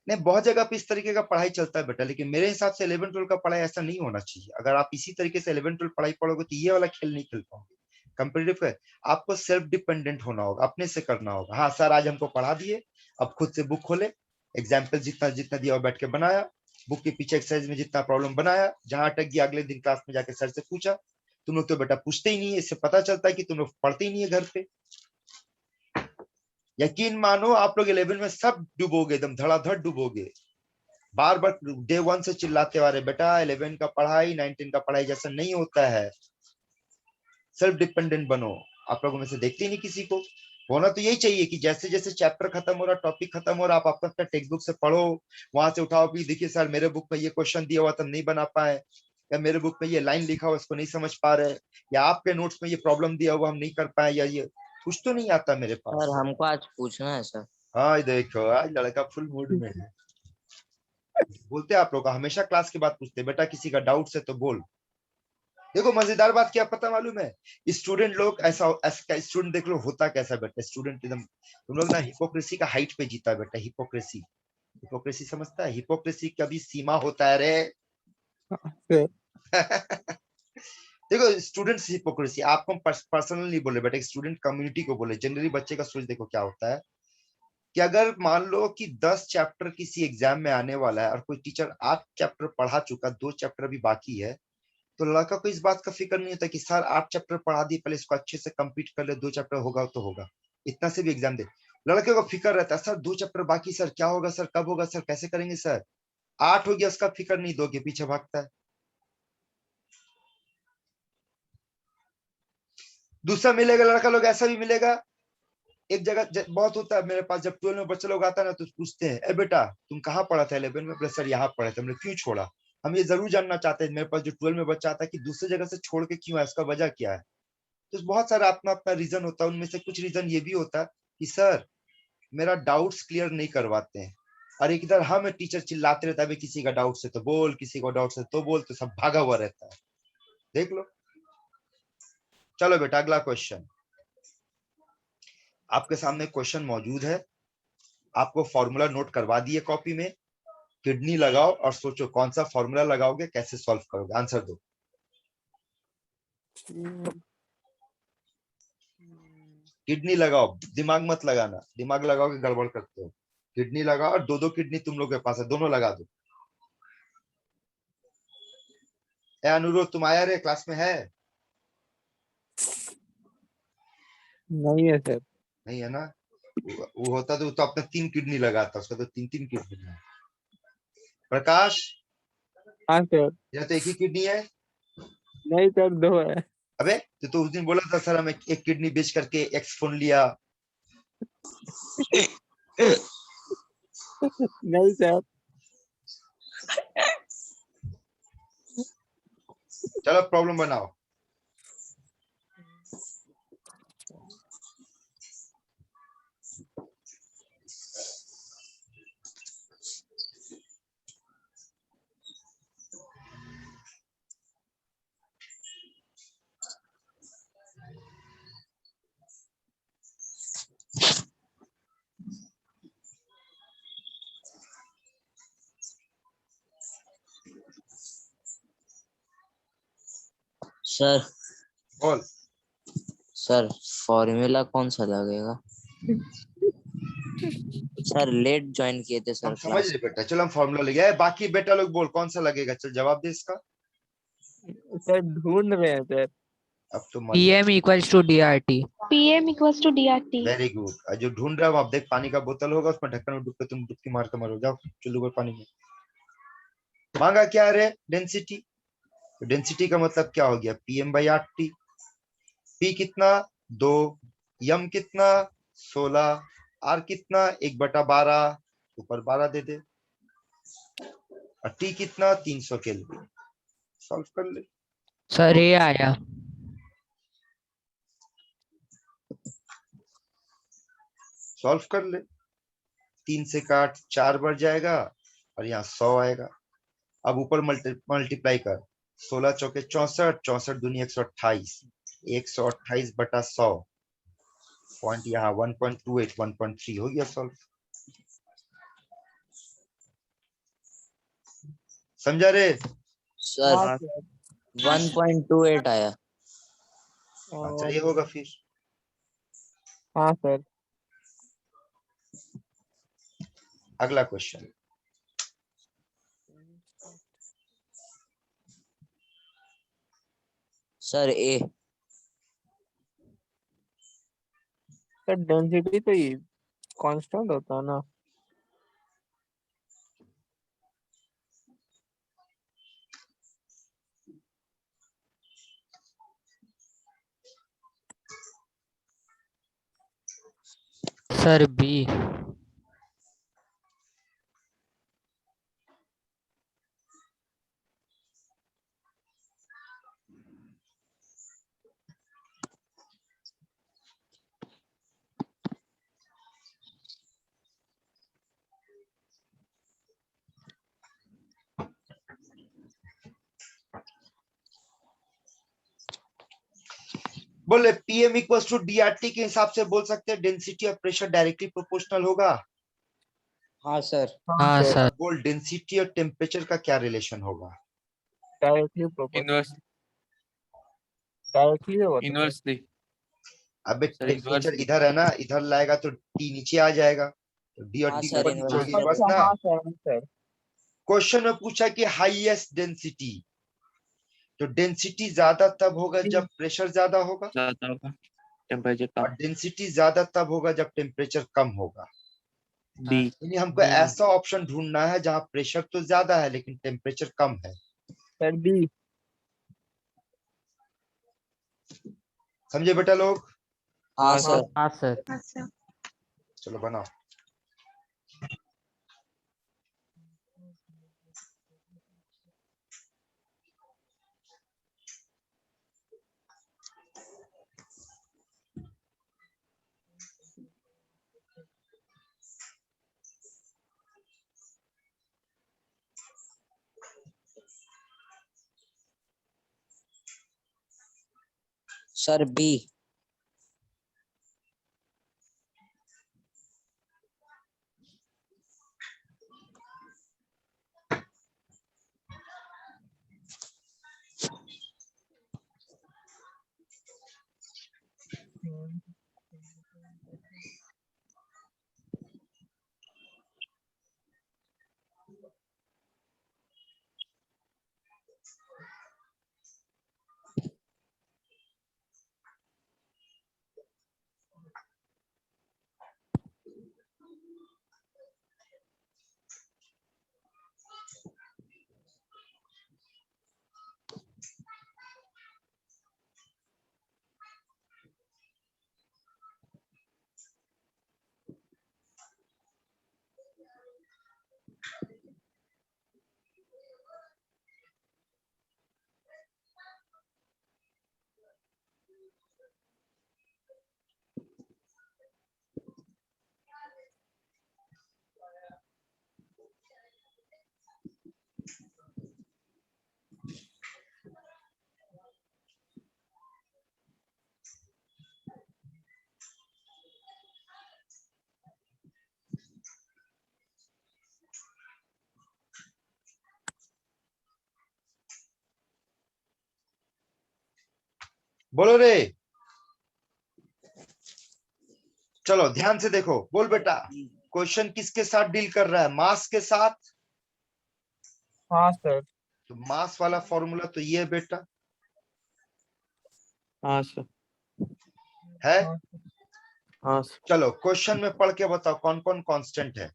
नहीं, बहुत जगह पे इस तरीके का पढ़ाई चलता है बेटा, लेकिन मेरे हिसाब से 11-12 का पढ़ाई ऐसा नहीं होना चाहिए। अगर आप इसी तरीके से 11-12 पढ़ाई पढ़ोगे तो ये वाला खेल नहीं खेल पाओगे। कंपेटिटिव है, आपको सेल्फ डिपेंडेंट होना होगा, अपने से करना होगा। हाँ सर आज हमको पढ़ा दिए, अब खुद से बुक खोले, एग्जाम्पल जितना जितना दिया बैठ के बनाया, बुक के पीछे एक्सरसाइज में जितना प्रॉब्लम बनाया, जहां अटक गया अगले दिन क्लास में जाके सर से पूछा। तुम लोग तो बेटा पूछते ही नहीं है, इससे पता चलता है कि तुम लोग पढ़ते ही नहीं है घर पे। यकीन मानो आप लोग 11 में सब डूबोगे, एकदम धड़ाधड़ डूबोगे। बार बार डे 1 से चिल्लाते आ रहे बेटा 11 का पढ़ाई 9-10 का पढ़ाई जैसा नहीं होता है, सेल्फ डिपेंडेंट बनो। आप लोगों में से देखते ही नहीं किसी को। होना तो यही चाहिए कि जैसे जैसे चैप्टर खत्म हो रहा, टॉपिक खत्म हो रहा, आप अपना टेक्स्ट बुक से पढ़ो, वहां से उठाओ भी देखिए सर मेरे बुक में ये क्वेश्चन दिया हुआ था नहीं बना पाए, या मेरे बुक में ये लाइन लिखा हुआ इसको नहीं समझ पा रहे, या आपके नोट्स में ये प्रॉब्लम दिया हुआ हम नहीं कर पाए, या ये कुछ तो नहीं आता मेरे पास। सर हमको आज पूछना है सर। हाँ देखो आज लड़का फुल मूड में है। बोलते आप लोग हमेशा क्लास के बाद पूछते बेटा किसी का डाउट है तो बोल। देखो मजेदार बात क्या पता मालूम है, स्टूडेंट लोग ऐसा स्टूडेंट देख लो होता कैसा बेटा, स्टूडेंट एकदम तुम लोग ना हिपोक्रेसी का हाइट पे जीता है बेटा। हिपोक्रेसी, हिपोक्रेसी समझता है? हिपोक्रेसी का भी सीमा होता है रे। सर देखो स्टूडेंट्स हिपोक्रेसी आपको पर्सनली बोले बेटा, स्टूडेंट कम्युनिटी को बोले, जनरली बच्चे का सोच देखो क्या होता है कि अगर मान लो कि 10 चैप्टर किसी एग्जाम में आने वाला है और कोई टीचर 8 चैप्टर पढ़ा चुका, 2 चैप्टर अभी बाकी है, तो लड़का को इस बात का फिक्र नहीं होता कि सर 8 चैप्टर पढ़ा दिए, पहले इसको अच्छे से कंप्लीट कर ले, 2 चैप्टर होगा तो होगा, इतना से भी एग्जाम दे। लड़के को फिक्र रहता है सर 2 चैप्टर बाकी, सर क्या होगा, सर कब होगा, सर कैसे करेंगे, सर 8 हो गया, उसका फिक्र नहीं, 2 के पीछे भागता है। दूसरा मिलेगा लड़का लोग ऐसा भी मिलेगा, एक जगह बहुत होता है मेरे पास, जब 12 में बच्चे लोग आता है ना तो पूछते हैं ए बेटा तुम कहाँ पढ़ा था 11 में, बोले सर यहाँ पढ़ा था। हमने क्यों छोड़ा, हम ये जरूर जानना चाहते हैं मेरे पास जो 12 में बच्चा आता है कि दूसरी जगह से छोड़ के क्यों है, इसका वजह क्या है। तो बहुत सारा अपना अपना रीजन होता है, उनमें से कुछ रीजन ये भी होता है कि सर मेरा डाउट्स क्लियर नहीं करवाते हैं, और एक इधर हम टीचर चिल्लाते रहता है किसी का डाउट से तो बोल, किसी को डाउट से तो बोल, तो सब भागा हुआ रहता है। देख लो। चलो बेटा अगला क्वेश्चन आपके सामने क्वेश्चन मौजूद है, आपको फॉर्मूला नोट करवा दिए कॉपी में, किडनी लगाओ और सोचो कौन सा फॉर्मूला लगाओगे, कैसे सॉल्व करोगे, आंसर दो। किडनी लगाओ, दिमाग मत लगाना, दिमाग लगाओगे गड़बड़ करते हो। किडनी लगाओ और 2-2 किडनी तुम लोग के पास है, दोनों लगा दो। ए अनुरोध तुम आया रे, क्लास में है? नहीं है सर। नहीं है ना, वो होता तो अपना 3 किडनी लगाता, उसका तो 3-3 किडनी है। प्रकाश हाँ सर। या तो एक ही किडनी है? नहीं सर 2 है। अबे तो उस दिन बोला था सर हमें एक किडनी बेच करके एक्स फोन लिया। नहीं सर। चलो प्रॉब्लम बनाओ। सर बोल। सर फॉर्मूला कौन सा लगेगा? सर लेट ज्वाइन किए थे सर हम समझ क्लास। रहे बेटा, चलो हम फॉर्मूला ले गए, बाकी बेटा लोग बोल कौन सा लगेगा, चल जवाब दे इसका। सर ढूंढ रहे हैं सर। अब तो PM equals to DRT. PM equals to DRT. Very good. जो ढूंढ रहा हूँ आप देख, पानी का बोतल होगा उसमें ढक्कन में डूब के तुम डुबकी मार के मरो, जाओ चुल्लू पर पानी में। मांगा क्या रे, डेंसिटी। डेंसिटी का मतलब क्या हो गया, PM/RT। P कितना 2, M कितना 16, R कितना 1/12, ऊपर 12 दे दे, और T कितना 300 केल्विन। सॉल्व कर ले। सर ये आया। सॉल्व कर ले। 3 से काट 4 बढ़ जाएगा और यहाँ 100 आएगा। अब ऊपर मल्टीप्लाई कर, 16 चौके 64, 64 दूनी 128, 128/100, पॉइंट यहाँ 1.28, 1.3 हो गया सॉल्व। समझा रे? सर हाँ 1.28 आया। अच्छा ये होगा फिर। हाँ सर। अगला question. Sir A. Sir density तो ये कांस्टेंट होता है ना? Sir B. बोले पीएम इक्वल्स टू डीआरटी के हिसाब से बोल सकते हैं density of pressure directly proportional होगा। हाँ सर। हाँ सर। बोल डेंसिटी और टेम्परेचर का क्या रिलेशन होगा? Directly proportional. इनवर्स डायरेक्टली होगा तो इनवर्सली अबे सर टेम्परेचर इनवर्सली इधर है ना, इधर लाएगा तो टी नीचे आ जाएगा, तो डी और हाँ टी सर, ऊपर नीचे होगी, inversely बस ना। हाँ सर। क्वेश्चन में पूछा कि हाईएस्ट डेंसिटी, तो डेंसिटी ज्यादा तब होगा जब प्रेशर ज्यादा होगा, ज्यादा होगा, टेम्परेचर और कम। डेंसिटी ज्यादा तब होगा जब टेम्परेचर कम होगा। डी। यानी हमको D। ऐसा ऑप्शन ढूंढना है जहां प्रेशर तो ज्यादा है लेकिन टेम्परेचर कम है। Sir B. समझे बेटा लोग? हाँ हाँ सर। हाँ सर। अच्छा। चलो बनाओ। Sir B. बोलो रे, चलो ध्यान से देखो। बोल बेटा, क्वेश्चन किसके साथ डील कर रहा है? मास के साथ। हाँ सर। तो मास वाला फॉर्मूला तो ये है बेटा, हाँ सर। है। हाँ सर। चलो क्वेश्चन में पढ़ के बताओ कौन कौन कांस्टेंट है।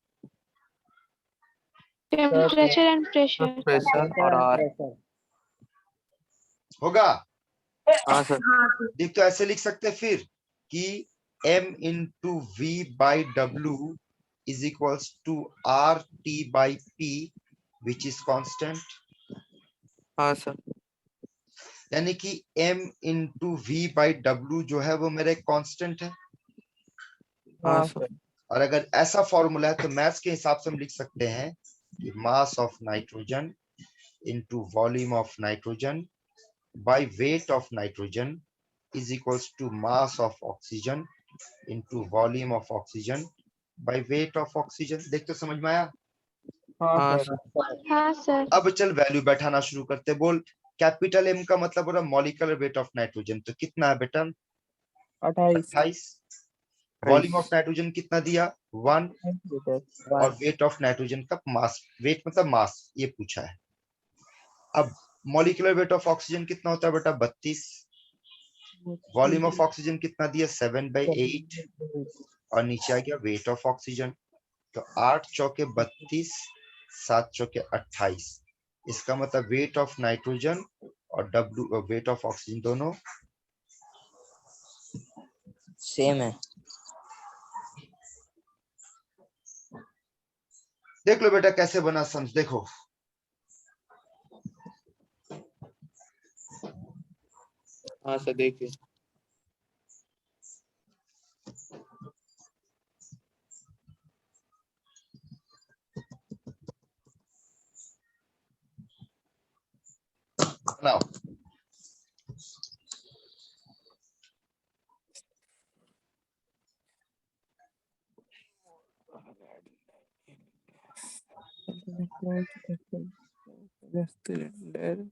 Temperature and pressure. प्रेशर और आर। होगा? हाँ सर। देख तो ऐसे लिख सकते हैं फिर कि m into V by W is equals to R T by P which is constant. हाँ सर। यानी कि m into V by W जो है वो मेरा एक कांस्टेंट है। हाँ हाँ सर। सर। और अगर ऐसा फॉर्मूला है तो मैथ्स के हिसाब से हम लिख सकते हैं कि mass of nitrogen into volume of nitrogen by weight of nitrogen is equals to mass of oxygen into volume of oxygen by weight of oxygen। देख तो समझ में आया? हाँ हाँ सर सर हाँ सर। अब चल वैल्यू बैठाना शुरू करते। बोल कैपिटल एम का मतलब हो रहा मॉलिक्यूलर वेट ऑफ नाइट्रोजन, तो कितना है बेटा? 28 28। वॉल्यूम ऑफ नाइट्रोजन कितना दिया? 1। लीटर। और वेट ऑफ नाइट्रोजन का मास, वेट मतलब मास, ये पूछा है। अब मॉलिक्यूलर वेट ऑफ ऑक्सीजन कितना होता है बेटा? 32। वॉल्यूम ऑफ ऑक्सीजन कितना दिया? 7/8। और नीचे आ गया वेट ऑफ ऑक्सीजन। तो 8 चौके 32, 7 चौके 28। इसका मतलब वेट ऑफ नाइट्रोजन और डब्ल्यू वेट ऑफ ऑक्सीजन दोनों सेम है। देख लो बेटा कैसे बना समझ। देखो हाँ सर देखिए। बनाओ। सिलेंडर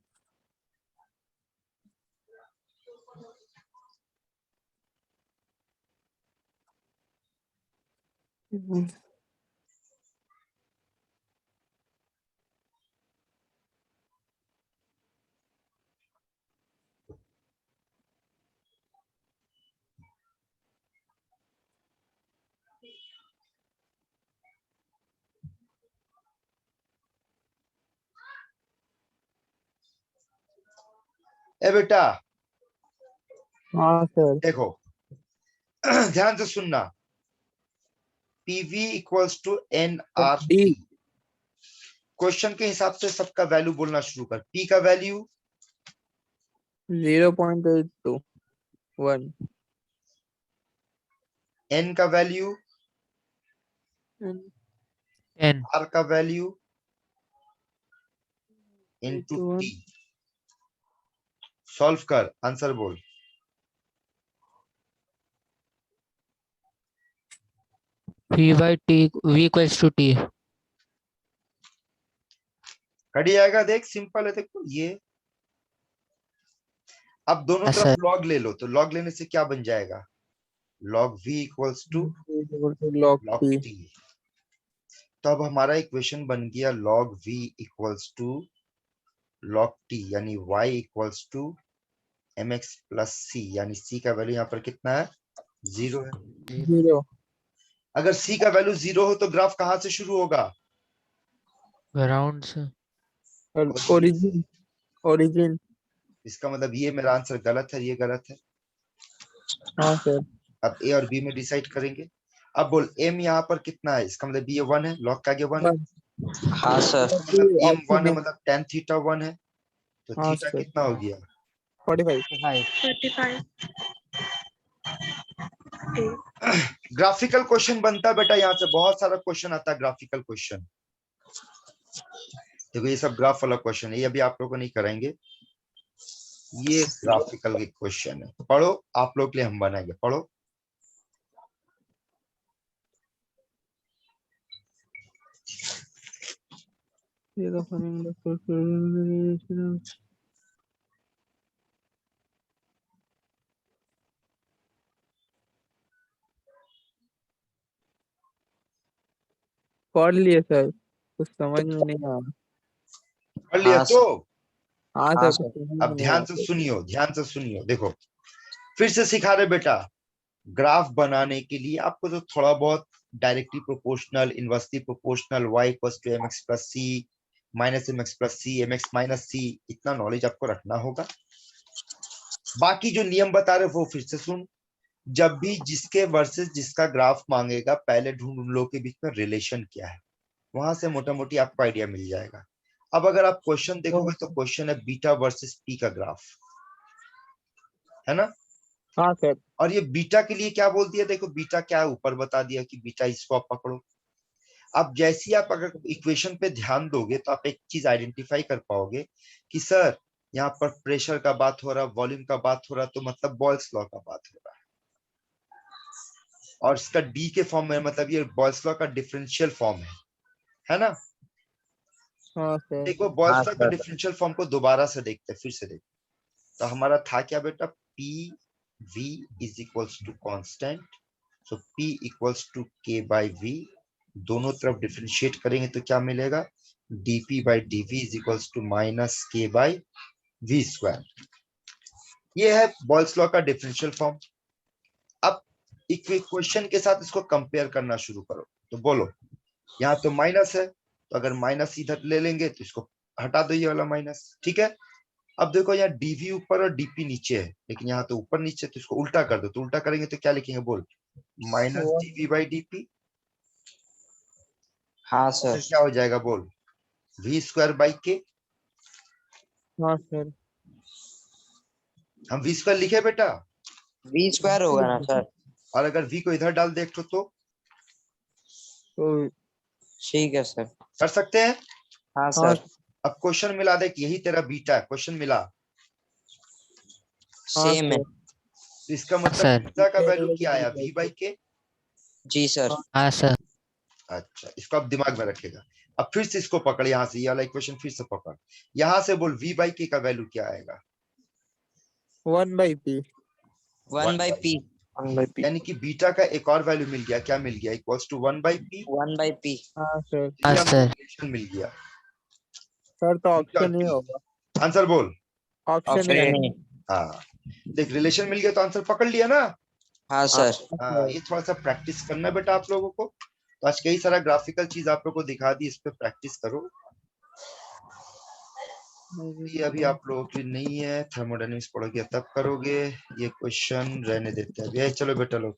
ए बेटा हाँ सर देखो ध्यान से सुनना। PV equals to N R D T. Question के हिसाब से सबका वैल्यू बोलना शुरू कर। पी का वैल्यू 0.821 एन का वैल्यू, 10 आर का वैल्यू इनटू 81 टी। सॉल्व कर, आंसर बोल। V by T V equals to T. कड़ी आएगा देख, सिंपल है। देखो ये अब दोनों Yes, तरफ sir. लॉग ले लो, तो लॉग लेने से क्या बन जाएगा? Log V equals to log log T T. तो अब हमारा इक्वेशन बन गया log V equals to log T, यानी y equals to mx plus C, यानी c का वैल्यू यहाँ पर कितना है? 0 है। 0 अगर c का वैल्यू 0 हो तो ग्राफ कहाँ से शुरू होगा? Ground से. Origin origin. इसका मतलब ये मेरा आंसर गलत है, ये गलत है। हाँ सर अब a और b में डिसाइड करेंगे। अब बोल m यहाँ पर कितना है? इसका मतलब ये 1 है, लॉग का 1 है। हाँ सर। मतलब m 1 है, ऑप्शन मतलब tan थीटा 1 है। तो हाँ थीटा सर कितना हो गया? 45 45। ग्राफिकल क्वेश्चन बनता है बेटा, यहाँ से बहुत सारा क्वेश्चन आता है ग्राफिकल क्वेश्चन। देखो ये सब ग्राफ वाला क्वेश्चन है, ये अभी आप लोगों को नहीं कराएंगे। ये ग्राफिकल क्वेश्चन है, पढ़ो। आप लोग के लिए हम बनाएंगे, पढ़ो। ये तो पढ़ लिए सर, कुछ समझ में नहीं आ रहा। पढ़ लिया हाँ तो? हाँ हाँ सर कुछ सर। समझ में अब नहीं आ ध्यान से रहा। सुनियो, ध्यान से सुनियो। देखो फिर से सिखा रहे बेटा। ग्राफ बनाने के लिए आपको तो थोड़ा बहुत directly proportional, inversely proportional, y equals to mx plus C minus mx plus C, mx minus C, इतना नॉलेज आपको रखना होगा। बाकी जो नियम बता रहे वो फिर से सुन। जब भी जिसके वर्सेस जिसका ग्राफ मांगेगा, पहले ढूंढ उन लोगों के बीच में रिलेशन क्या है, वहां से मोटा मोटी आपको आइडिया मिल जाएगा। अब अगर आप क्वेश्चन देखोगे तो क्वेश्चन है बीटा वर्सेस पी का ग्राफ, है ना? हाँ सर और ये बीटा के लिए क्या बोल दिया? देखो बीटा क्या है, ऊपर बता दिया कि बीटा, इसको आप पकड़ो। अब जैसे ही आप अगर इक्वेशन पे ध्यान दोगे तो आप एक चीज आइडेंटिफाई कर पाओगे कि सर यहाँ पर प्रेशर का बात हो रहा, वॉल्यूम का बात हो रहा, तो मतलब बॉयल्स लॉ का बात हो रहा है। और इसका डी के फॉर्म में, मतलब ये बॉयल्स लॉ का डिफरेंशियल फॉर्म है ना? हाँ सर। देखो बॉयज हाँ, लॉ का सर। डिफरेंशियल फॉर्म को दोबारा से देखते हैं, फिर से देखते हैं। तो हमारा था क्या बेटा, P V is equals to constant, so P equals to K by V, दोनों तरफ डिफरेंशिएट करेंगे तो क्या मिलेगा, dp by dv is equals to minus K by V square. ये है बॉयल्स लॉ का डिफरेंशियल फॉर्म। अब इक्वेशन के साथ इसको कंपेयर करना शुरू करो, तो बोलो यहाँ तो माइनस है, तो अगर माइनस इधर ले लेंगे तो इसको हटा दो, ये वाला माइनस, ठीक है। अब देखो यहाँ dv ऊपर और dp नीचे है, लेकिन यहाँ तो ऊपर नीचे, तो इसको उल्टा कर दो, तो उल्टा करेंगे तो क्या लिखेंगे, बोल, माइनस dv बाई dp, हाँ फिर सर। क्या हो जाएगा, बोल, v स्क्वायर बाई के। हाँ सर। हम v स्क्वायर लिखे बेटा, वी स्क्वायर होगा ना सर? और अगर v को इधर डाल देखो तो तो ठीक है सर। कर सकते हैं। हाँ हाँ सर। अब क्वेश्चन मिला दे कि यही तेरा बीटा है, क्वेश्चन मिला, सेम है। सर। तो इसका मतलब सर। बीटा का वैल्यू क्या आया, v बाई के। जी सर। हाँ सर। अच्छा, इसको आप दिमाग में रखेगा। अब फिर से इसको पकड़, यहाँ से ये वाला इक्वेशन फिर से पकड़, यहाँ से बोल v बाई के का वैल्यू क्या आएगा, 1/p। 1/p। 1/p। यानी कि बीटा का एक और वैल्यू मिल गया, क्या मिल गया, इक्वल्स टू 1/p, 1/p। हाँ सर। हाँ, हमको सर। रिलेशन मिल गया। सर तो ऑप्शन ही होगा। आंसर बोल। ऑप्शन ऑप्शन है। ए। हाँ, देख रिलेशन मिल गया तो आंसर पकड़ लिया ना। हाँ सर। हाँ, ये थोड़ा सा प्रैक्टिस करना है बेटा आप लोगों को। तो आज कई सारा ग्राफिकल चीज आप लोगों को दिखा दी, इस पे प्रैक्टिस करो। ये अभी आप लोगों की नहीं है, थर्मोडायनेमिक्स पढ़ोगे तब करोगे, ये क्वेश्चन रहने देते हैं अभी। चलो बेटा लोग,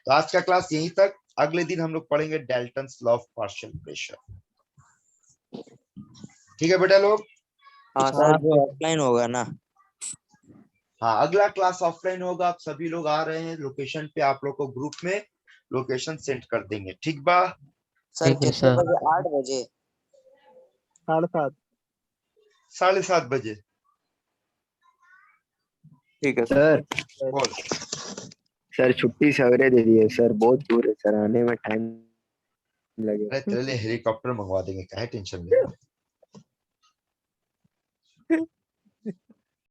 तो आज का क्लास यहीं तक। अगले दिन हम लोग पढ़ेंगे Dalton's law of partial pressure. ठीक है बेटा लोग। हाँ सर, जो ऑफलाइन होगा ना। हाँ, अगला क्लास ऑफलाइन होगा। आप सभी लोग आ रहे हैं लोकेशन पे, आप लोग को ग्रुप में लोकेशन सेंड कर देंगे, ठीक बा। सर ठीक है, कितने सर। बजे? 8 बजे? 7:30। 7:30 बजे। ठीक है सर। बोल। सर छुट्टी सवेरे दे दिए सर, बहुत दूर है सर, आने में टाइम लगेगा। अरे तेरे लिए हेलीकॉप्टर मंगवा देंगे, काहे टेंशन ले रहा है?